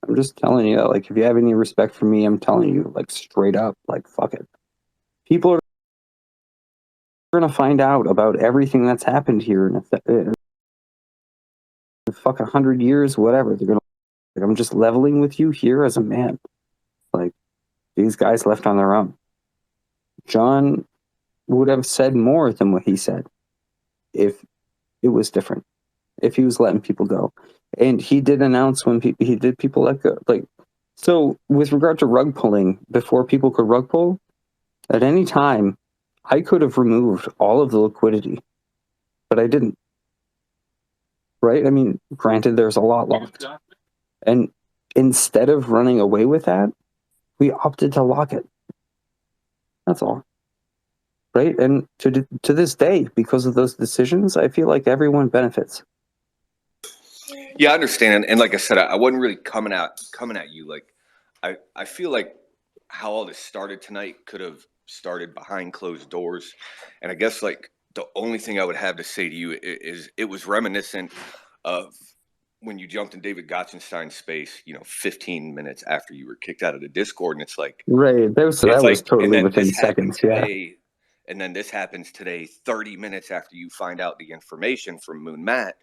I'm just telling you, like, if you have any respect for me, I'm telling you, like, straight up, like, fuck it. People are gonna find out about everything that's happened here in fuck 100 years, whatever. They're gonna. Like, I'm just leveling with you here as a man. Like, these guys left on their own. John would have said more than what he said if it was different. If he was letting people go, and he did announce when people let go. Like, so with regard to rug pulling, before people could rug pull, at any time, I could have removed all of the liquidity, but I didn't. Right? I mean, granted, there's a lot locked, and instead of running away with that, we opted to lock it. That's all. Right? And to this day, because of those decisions, I feel like everyone benefits. Yeah, I understand. And like I said, I wasn't really coming at you. Like, I feel like how all this started tonight could have started behind closed doors. And I guess like the only thing I would have to say to you is it was reminiscent of when you jumped in David Gottschalk's space, 15 minutes after you were kicked out of the Discord. And it's like, Right. That was and totally then within this happened seconds. Yeah. today. And then this happens today, 30 minutes after you find out the information from Moon Matt.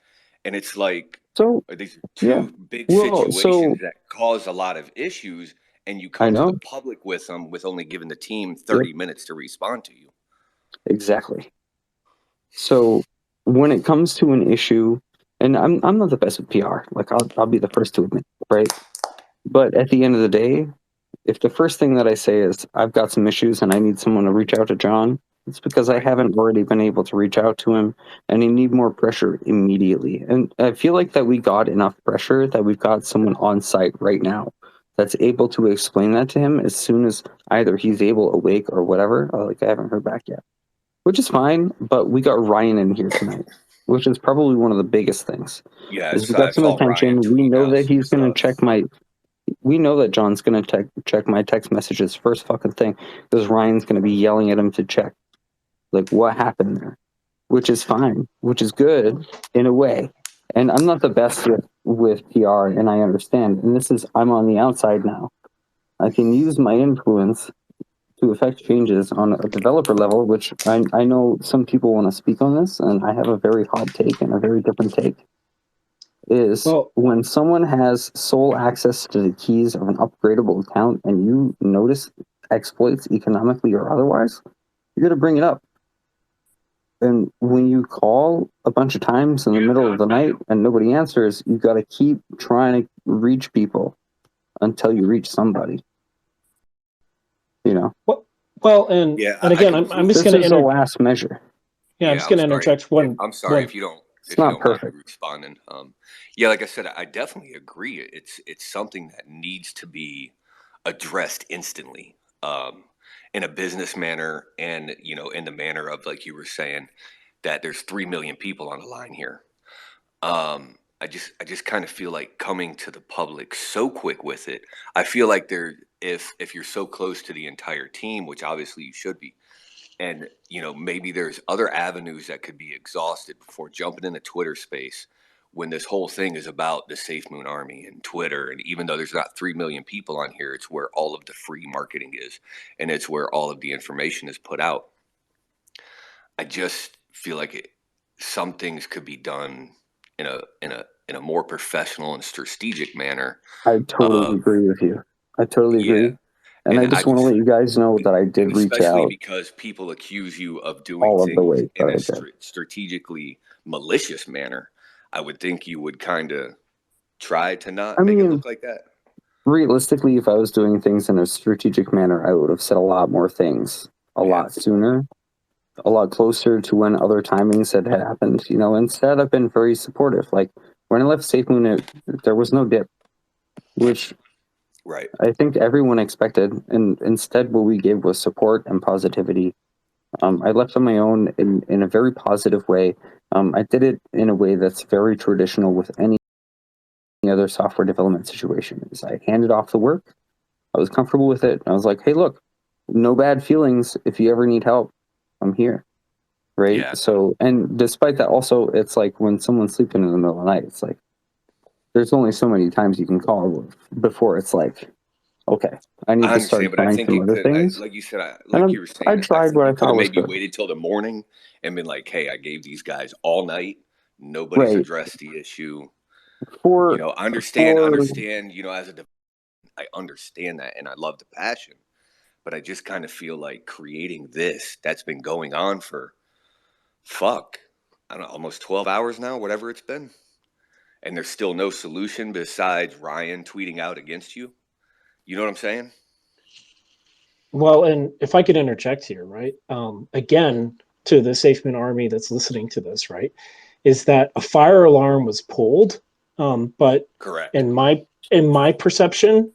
And it's like, So these are yeah. two big Well, situations that cause a lot of issues, and you I come to know the public with them with only giving the team 30 minutes to respond to you. exactly. So when it comes to an issue, and I'm not the best with PR. Like I'll be the first to admit, right? But at the end of the day, if the first thing that I say is I've got some issues and I need someone to reach out to John, it's because I haven't already been able to reach out to him, and I need more pressure immediately. And I feel like that we got enough pressure that we've got someone on site right now that's able to explain that to him as soon as either he's able, awake, or whatever. Like I haven't heard back yet, which is fine. But we got Ryan in here tonight, which is probably one of the biggest things. Yeah, Is we got I some saw Ryan attention. We tweeting know out that some he's going to stuff. check my. We know that John's going to check my text messages first fucking thing because Ryan's going to be yelling at him to check like what happened there, which is fine, which is good in a way. And I'm not the best with PR, and I understand. And I'm on the outside now. I can use my influence to affect changes on a developer level, which I know some people want to speak on this, and I have a very hot take and a very different take. Is when someone has sole access to the keys of an upgradable account and you notice exploits economically or otherwise, you got to bring it up. And when you call a bunch of times in the middle of the night and nobody answers, you got to keep trying to reach people until you reach somebody. You know. Well, and again, I'm just going to This is the last measure. Yeah, I'm just going to interject one. I'm sorry if you don't. It's not perfect. Mind responding. Yeah, like I said, I definitely agree. It's something that needs to be addressed instantly, in a business manner, and in the manner of, like you were saying, that there's 3 million people on the line here. I just kind of feel like coming to the public so quick with it. I feel like if you're so close to the entire team, which obviously you should be, and maybe there's other avenues that could be exhausted before jumping into Twitter space, when this whole thing is about the Safe Moon Army and Twitter. And even though there's not 3 million people on here, it's where all of the free marketing is, and it's where all of the information is put out. I just feel like some things could be done in a more professional and strategic manner. I totally agree with you. I totally agree. And I just want to let you guys know that I did reach especially out. because people accuse you of doing all of the things way. in a strategically malicious manner. I would think you would kind of try to not make it look like that. Realistically, if I was doing things in a strategic manner, I would have said a lot more things a lot sooner, a lot closer to when other timings had happened. Instead, I've been very supportive. Like when I left SafeMoon, there was no dip, which I think everyone expected. And instead, what we gave was support and positivity. I left on my own in a very positive way. I did it in a way that's very traditional with any other software development situation. Is I handed off the work. I was comfortable with it. I was like, hey, look, no bad feelings. If you ever need help, I'm here. Right. Yeah. So, and despite that, also, it's like when someone's sleeping in the middle of the night, it's like, there's only so many times you can call before it's like, okay, I need to start trying some other things. Like you said, you were saying, I tried what I thought was maybe good. waited till the morning and been like, hey, I gave these guys all night. Nobody's addressed the issue. I understand, as I understand that, and I love the passion, but I just kind of feel like creating this that's been going on for I don't know, almost 12 hours now, whatever it's been, and there's still no solution besides Ryan tweeting out against you. You know what I'm saying? Well, and if I could interject here, right? Again, to the SafeMoon Army that's listening to this, right, is that a fire alarm was pulled, but correct in my perception,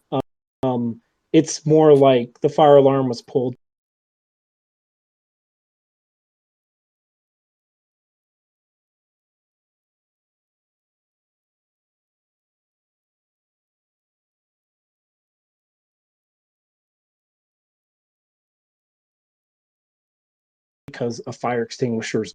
it's more like the fire alarm was pulled because a fire extinguishers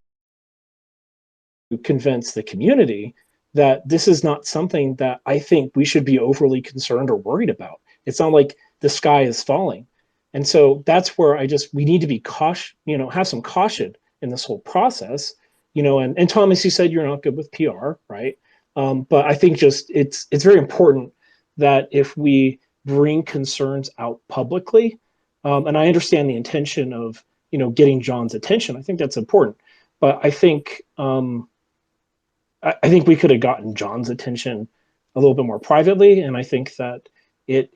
convince the community that this is not something that I think we should be overly concerned or worried about. It's not like the sky is falling. And so that's where we need to be cautious, have some caution in this whole process, and Thomas, you said you're not good with PR, right? But I think it's very important that if we bring concerns out publicly, and I understand the intention of, getting John's attention. I think that's important. But I think I think we could have gotten John's attention a little bit more privately, and I think that it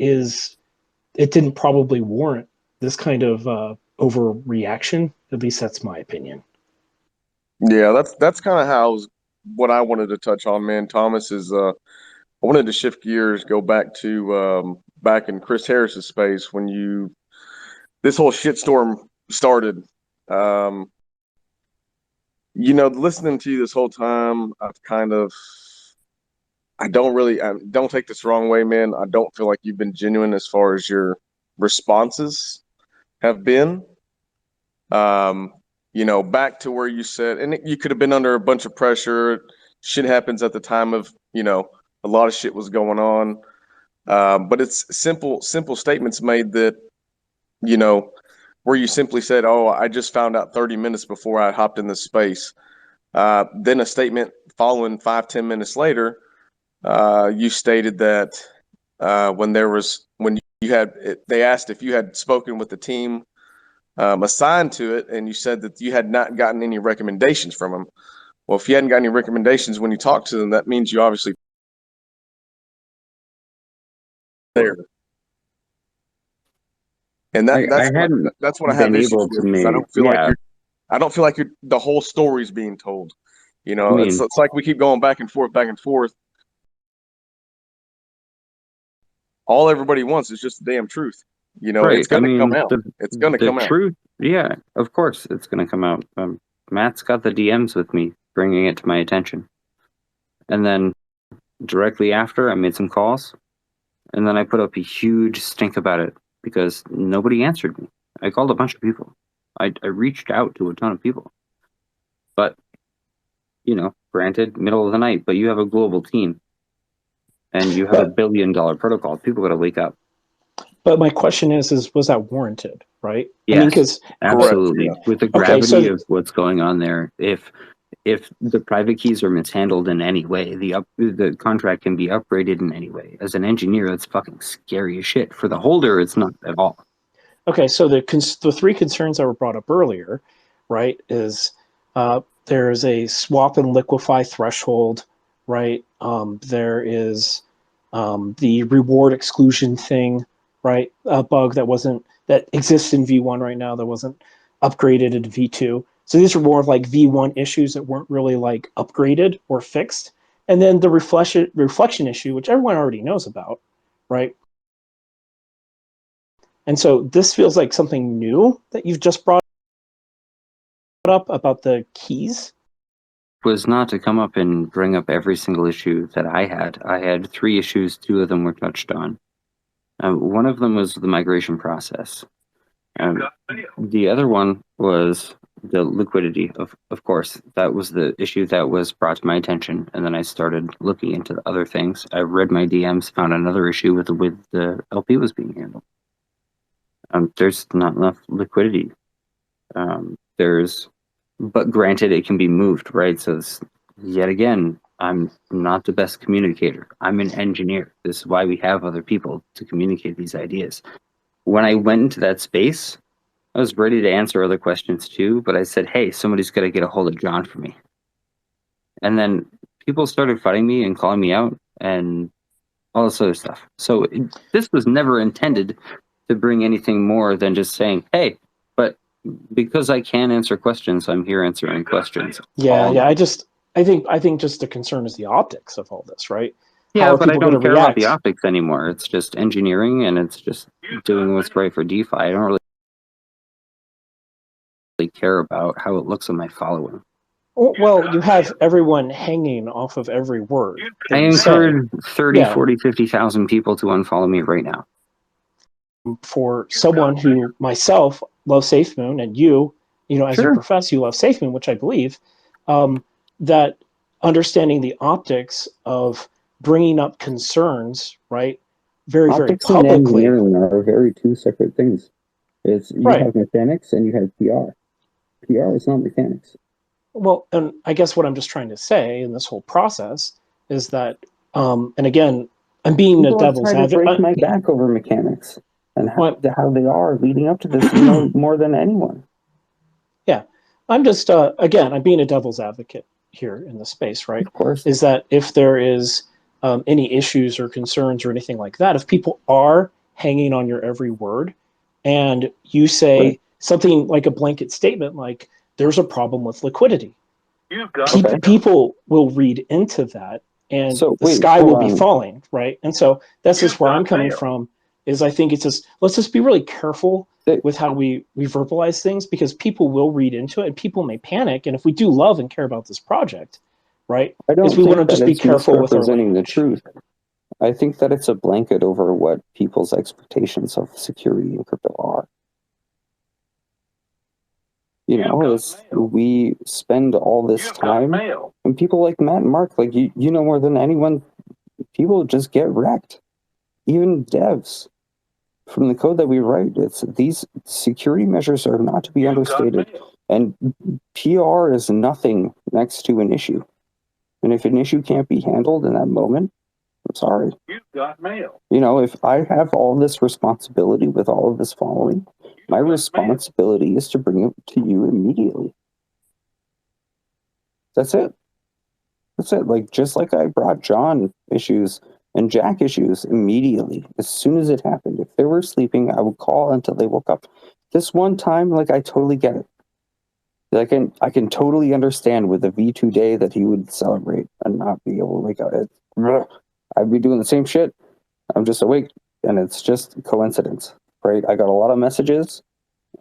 didn't probably warrant this kind of overreaction. At least that's my opinion. Yeah, that's kind of what I wanted to touch on, man. Thomas is I wanted to shift gears, go back to back in Chris Harris's space when this whole shitstorm started. Listening to you this whole time, I don't take this wrong way, man. I don't feel like you've been genuine as far as your responses have been. Back to where you said, and you could have been under a bunch of pressure. Shit happens at the time of, a lot of shit was going on. But it's simple statements made that, you know, where you simply said, "Oh, I just found out 30 minutes before I hopped in this space." Then a statement following 5-10 minutes later, you stated that when you had they asked if you had spoken with the team assigned to it, and you said that you had not gotten any recommendations from them. Well, if you hadn't got any recommendations when you talked to them, that means you obviously there. And I hadn't that's what I have been issues able to with, because make, yeah, I don't feel like the whole story's being told. You I know, it's mean, like we keep going back and forth, back and forth. All everybody wants is just the damn truth. You know, right. it's I going to come mean, out. It's going to the come out. truth, yeah, of course it's going to come out. Matt's got the DMs with me, bringing it to my attention. And then directly after, I made some calls, and then I put up a huge stink about it because nobody answered me. I called a bunch of people. I reached out to a ton of people. But, you know, granted, middle of the night, but you have a global team and you have a But $1 billion protocol. People got to wake up. but my question is was that warranted, right? I mean, Yes, because Correct. absolutely. Yeah. With the okay, gravity so of what's going on there, if the private keys are mishandled in any way, the contract can be upgraded in any way. As an engineer, that's fucking scary as shit. For the holder, it's not at all. okay, so the three concerns that were brought up earlier, right, is there's a swap and liquefy threshold, right? There is the reward exclusion thing, right? A bug that exists in V1 right now that wasn't upgraded in V2. So these are more of like V1 issues that weren't really like upgraded or fixed. And then the reflection issue, which everyone already knows about, right? And so this feels like something new that you've just brought up about the keys. Was not to come up and bring up every single issue that I had. I had 3 issues, 2 of them were touched on. One of them was the migration process. The other one was the liquidity. Of course, that was the issue that was brought to my attention, and then I started looking into the other things. I read my DMs, found another issue with the LP was being handled. There's not enough liquidity. But granted, it can be moved, right? So yet again, I'm not the best communicator. I'm an engineer. This is why we have other people to communicate these ideas. When I went into that space, I was ready to answer other questions too, but I said, hey, somebody's got to get a hold of John for me. And then people started fighting me and calling me out and all this other stuff. So this was never intended to bring anything more than just saying, hey, but because I can answer questions, I'm here answering questions. Yeah. I think just the concern is the optics of all this, right? How Yeah, are but I people going to don't care about the react? optics anymore. It's just engineering and it's just doing what's right for DeFi. I don't really care about how it looks on my following. Well, you have everyone hanging off of every word that I you say. encourage 30, Yeah. 40, 50,000 people to unfollow me right now. For someone who myself loves SafeMoon, and you know, as you Sure. profess you love SafeMoon, which I believe, that understanding the optics of bringing up concerns, right, very, very Optics and publicly. engineering are very 2 separate things. You right. have mechanics and you have PR. PR is not mechanics. Well, and I guess what I'm just trying to say in this whole process is that, and again, I'm being a People have devil's tried to break advocate. my back over mechanics and how they are leading up to this, more than anyone. Yeah, I'm just again, I'm being a devil's advocate here in the space, right? Of course. Is that if there is any issues or concerns or anything like that, if people are hanging on your every word, and you say something like a blanket statement, like "There's a problem with liquidity," people will read into that, and the sky will be falling, right? And so that's just where I'm coming from. Is I think it's just let's just be really careful with how we verbalize things, because people will read into it and people may panic. And if we do love and care about this project, right, I don't we want to think that just be it's careful with our misrepresenting the language. truth. I think that it's a blanket over what people's expectations of security in crypto are. You know, we spend all this time, and people like Matt and Mark, like you know more than anyone, people just get wrecked. even devs, from the code that we write, it's these security measures are not to be understated. And PR is nothing next to an issue. And if an issue can't be handled in that moment, I'm sorry. You've got mail. You know, if I have all this responsibility with all of this following, my responsibility is to bring it to you immediately. That's it. That's it. Like, just like I brought John issues and Jack issues immediately, as soon as it happened. If they were sleeping, I would call until they woke up. This one time, like, I totally get it. Like, I can totally understand with the V2 day that he would celebrate and not be able to wake up. I'd be doing the same shit. I'm just awake, and it's just coincidence, right? I got a lot of messages,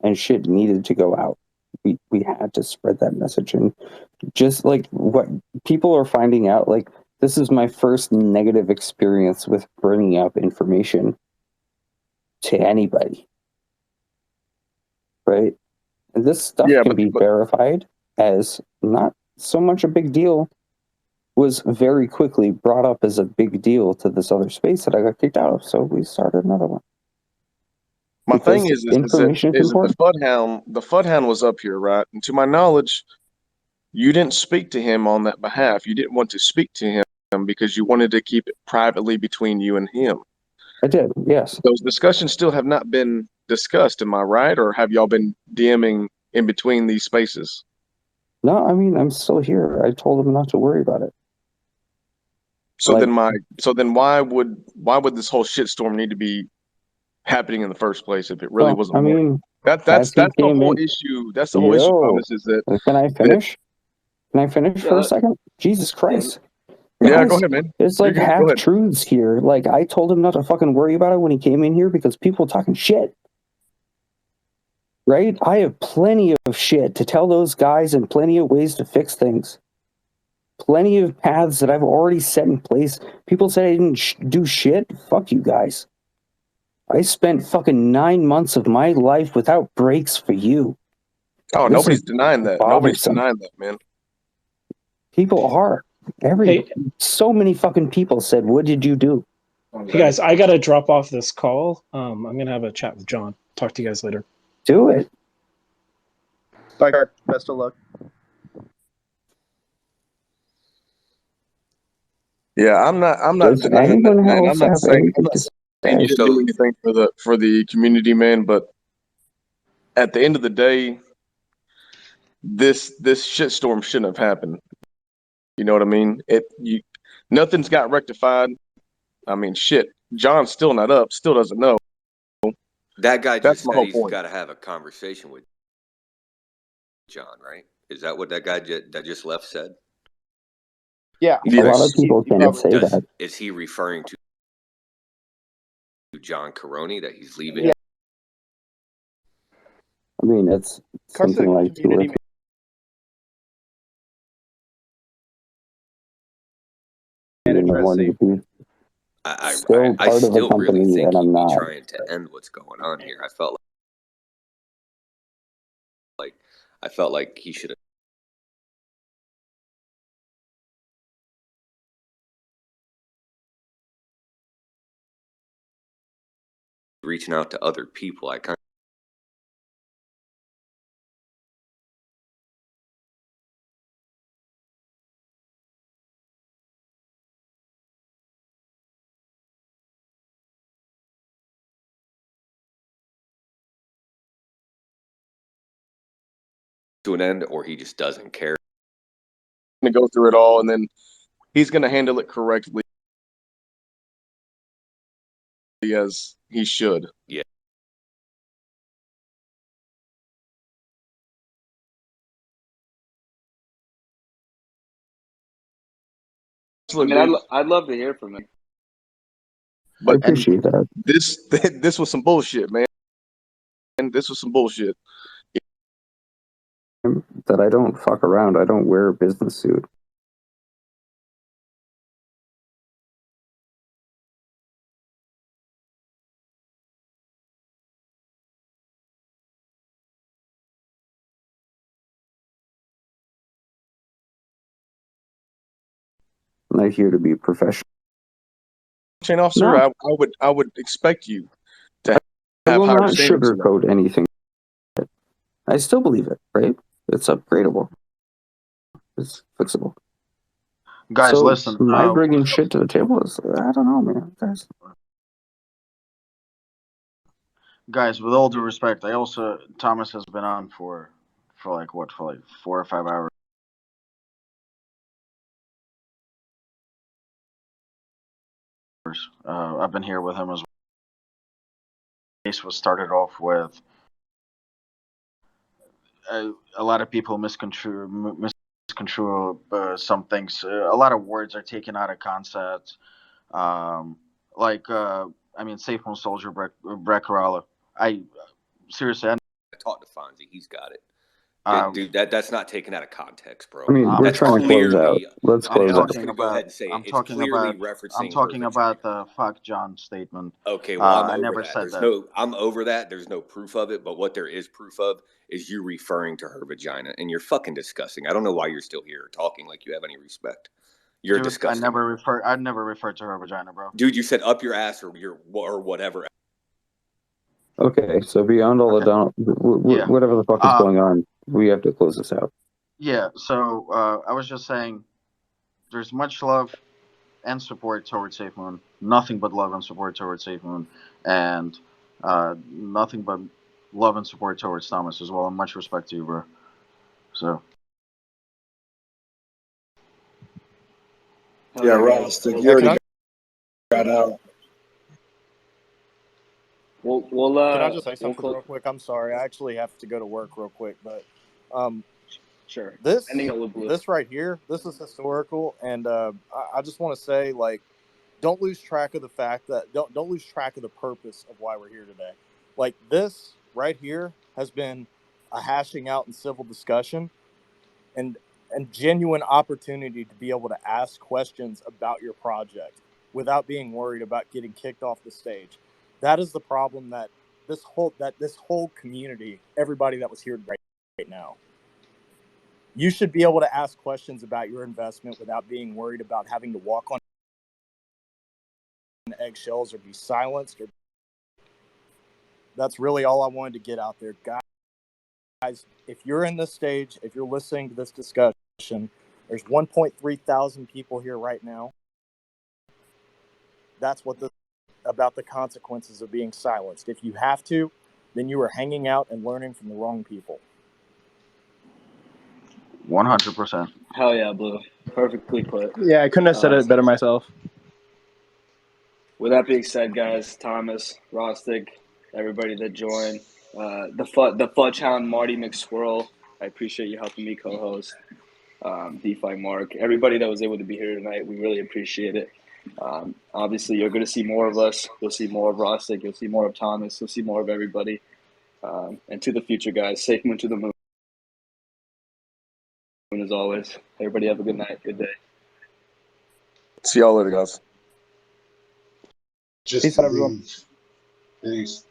and shit needed to go out. We had to spread that message, and just like what people are finding out, like, this is my first negative experience with bringing up information to anybody, right? And this stuff Yeah, can be verified as not so much a big deal, was very quickly brought up as a big deal to this other space that I got kicked out of, so we started another one. my Because thing is information is that important. the Fudhound was up here, right? And to my knowledge, you didn't speak to him on that behalf. You didn't want to speak to him because you wanted to keep it privately between you and him. I did, yes. Those discussions still have not been discussed, am I right? Or have y'all been DMing in between these spaces? No, I mean, I'm still here. I told him not to worry about it. So Like, then why would this whole shitstorm need to be happening in the first place if it really well, wasn't I more? mean, That's as he the came whole in, issue. That's the whole issue, Thomas, is that can I finish? Can I finish for a second? Jesus Christ. yeah, go Guys, ahead, man. it's You're like good. Go half ahead. truths here. Like, I told him not to fucking worry about it when he came in here because people were talking shit. Right? I have plenty of shit to tell those guys and plenty of ways to fix things. Plenty of paths that I've already set in place. People say I didn't do shit. Fuck you guys. I spent fucking 9 months of my life without breaks for you. Oh, This nobody's is denying that. Nobody's bothersome. denying that, man. People are. So many fucking people said, "What did you do?" Hey guys, I gotta drop off this call. I'm gonna have a chat with John. Talk to you guys later. Do it. Bye, Kirk. Best of luck. Yeah, I'm not Does denying that, anyone man. else have anything to say? You didn't do anything for the community, man, but at the end of the day, this shitstorm shouldn't have happened. You know what I mean? Nothing's got rectified. I mean, shit. John's still not up, still doesn't know. That guy That's just my said whole he's point. got to have a conversation with John, right? Is that what that guy that just left said? Yeah. A lot of people can say that. Is he referring to John Caroni that he's leaving? Yeah. I mean, it's Kirk's something a like 2 or community 3 in the morning to be still I part of a still really company, think and I'm he'd be not. trying to end what's going on here. I felt like he should have reaching out to other people. I kind to an end, or he just doesn't care. To go through it all, and then he's going to handle it correctly as he should. Yeah. I mean, I'd love to hear from him. I appreciate that. This was some bullshit, man. And this was some bullshit. That I don't fuck around. I don't wear a business suit. I'm not here to be professional. chain officer, No. I would expect you to I have will higher not standards than that. sugarcoat anything. I still believe it, right? It's upgradable. It's fixable. Guys, So listen. my bringing shit to the table is, I don't know, man. Guys, with all due respect, Thomas has been on for like 4 or 5 hours. I've been here with him as well. Case was started off with a lot of people misconstrue some things. A lot of words are taken out of context. Safe home soldier Breck. I seriously, I talked to Fonzie. He's got it. Dude, that's not taken out of context, bro. I mean, we're That's trying to close out. clearly. Let's I'm close out. just gonna go ahead and say I'm it. It's talking clearly about. referencing. I'm talking her about vagina. the "fuck John" statement. Okay, well, I'm I over never that. said There's that. I'm over that. There's no proof of it, but what there is proof of is you referring to her vagina, and you're fucking disgusting. I don't know why you're still here talking like you have any respect. You're Dude, disgusting. I never referred to her vagina, bro. Dude, you said up your ass or whatever. Okay, so beyond all the whatever the fuck is going on, we have to close this out. Yeah, so I was just saying there's much love and support towards Safe Moon. Nothing but love and support towards Safe Moon. And nothing but love and support towards Thomas as well. And much respect to you, bro. So. Yeah, Rostik, you already got out. Can I just say something real quick? I'm sorry. I actually have to go to work real quick, but sure. This right here, this is historical, and I just want to say, like, don't lose track of the fact that don't lose track of the purpose of why we're here today. Like, this right here has been a hashing out and civil discussion, and genuine opportunity to be able to ask questions about your project without being worried about getting kicked off the stage. That is the problem that this whole community, everybody that was here right now, you should be able to ask questions about your investment without being worried about having to walk on eggshells or be silenced. That's really all I wanted to get out there, guys. If you're in this stage, if you're listening to this discussion, there's 1.3 thousand people here right now. That's what about the consequences of being silenced. If you have to, then you are hanging out and learning from the wrong people. 100%. Hell yeah, Blue. Perfectly put. Yeah, I couldn't have said it better myself. With that being said, guys, Thomas, Rostik, everybody that joined, the Fudge Hound, Marty McSquirrel, I appreciate you helping me co-host. DeFi Mark, everybody that was able to be here tonight, we really appreciate it. Obviously, you're going to see more of us. You'll see more of Rostik. You'll see more of Thomas. You'll see more of everybody. And to the future, guys. Safe moon to the moon, as always. Everybody have a good night. Good day. See y'all later, guys. Peace out, everyone. Peace.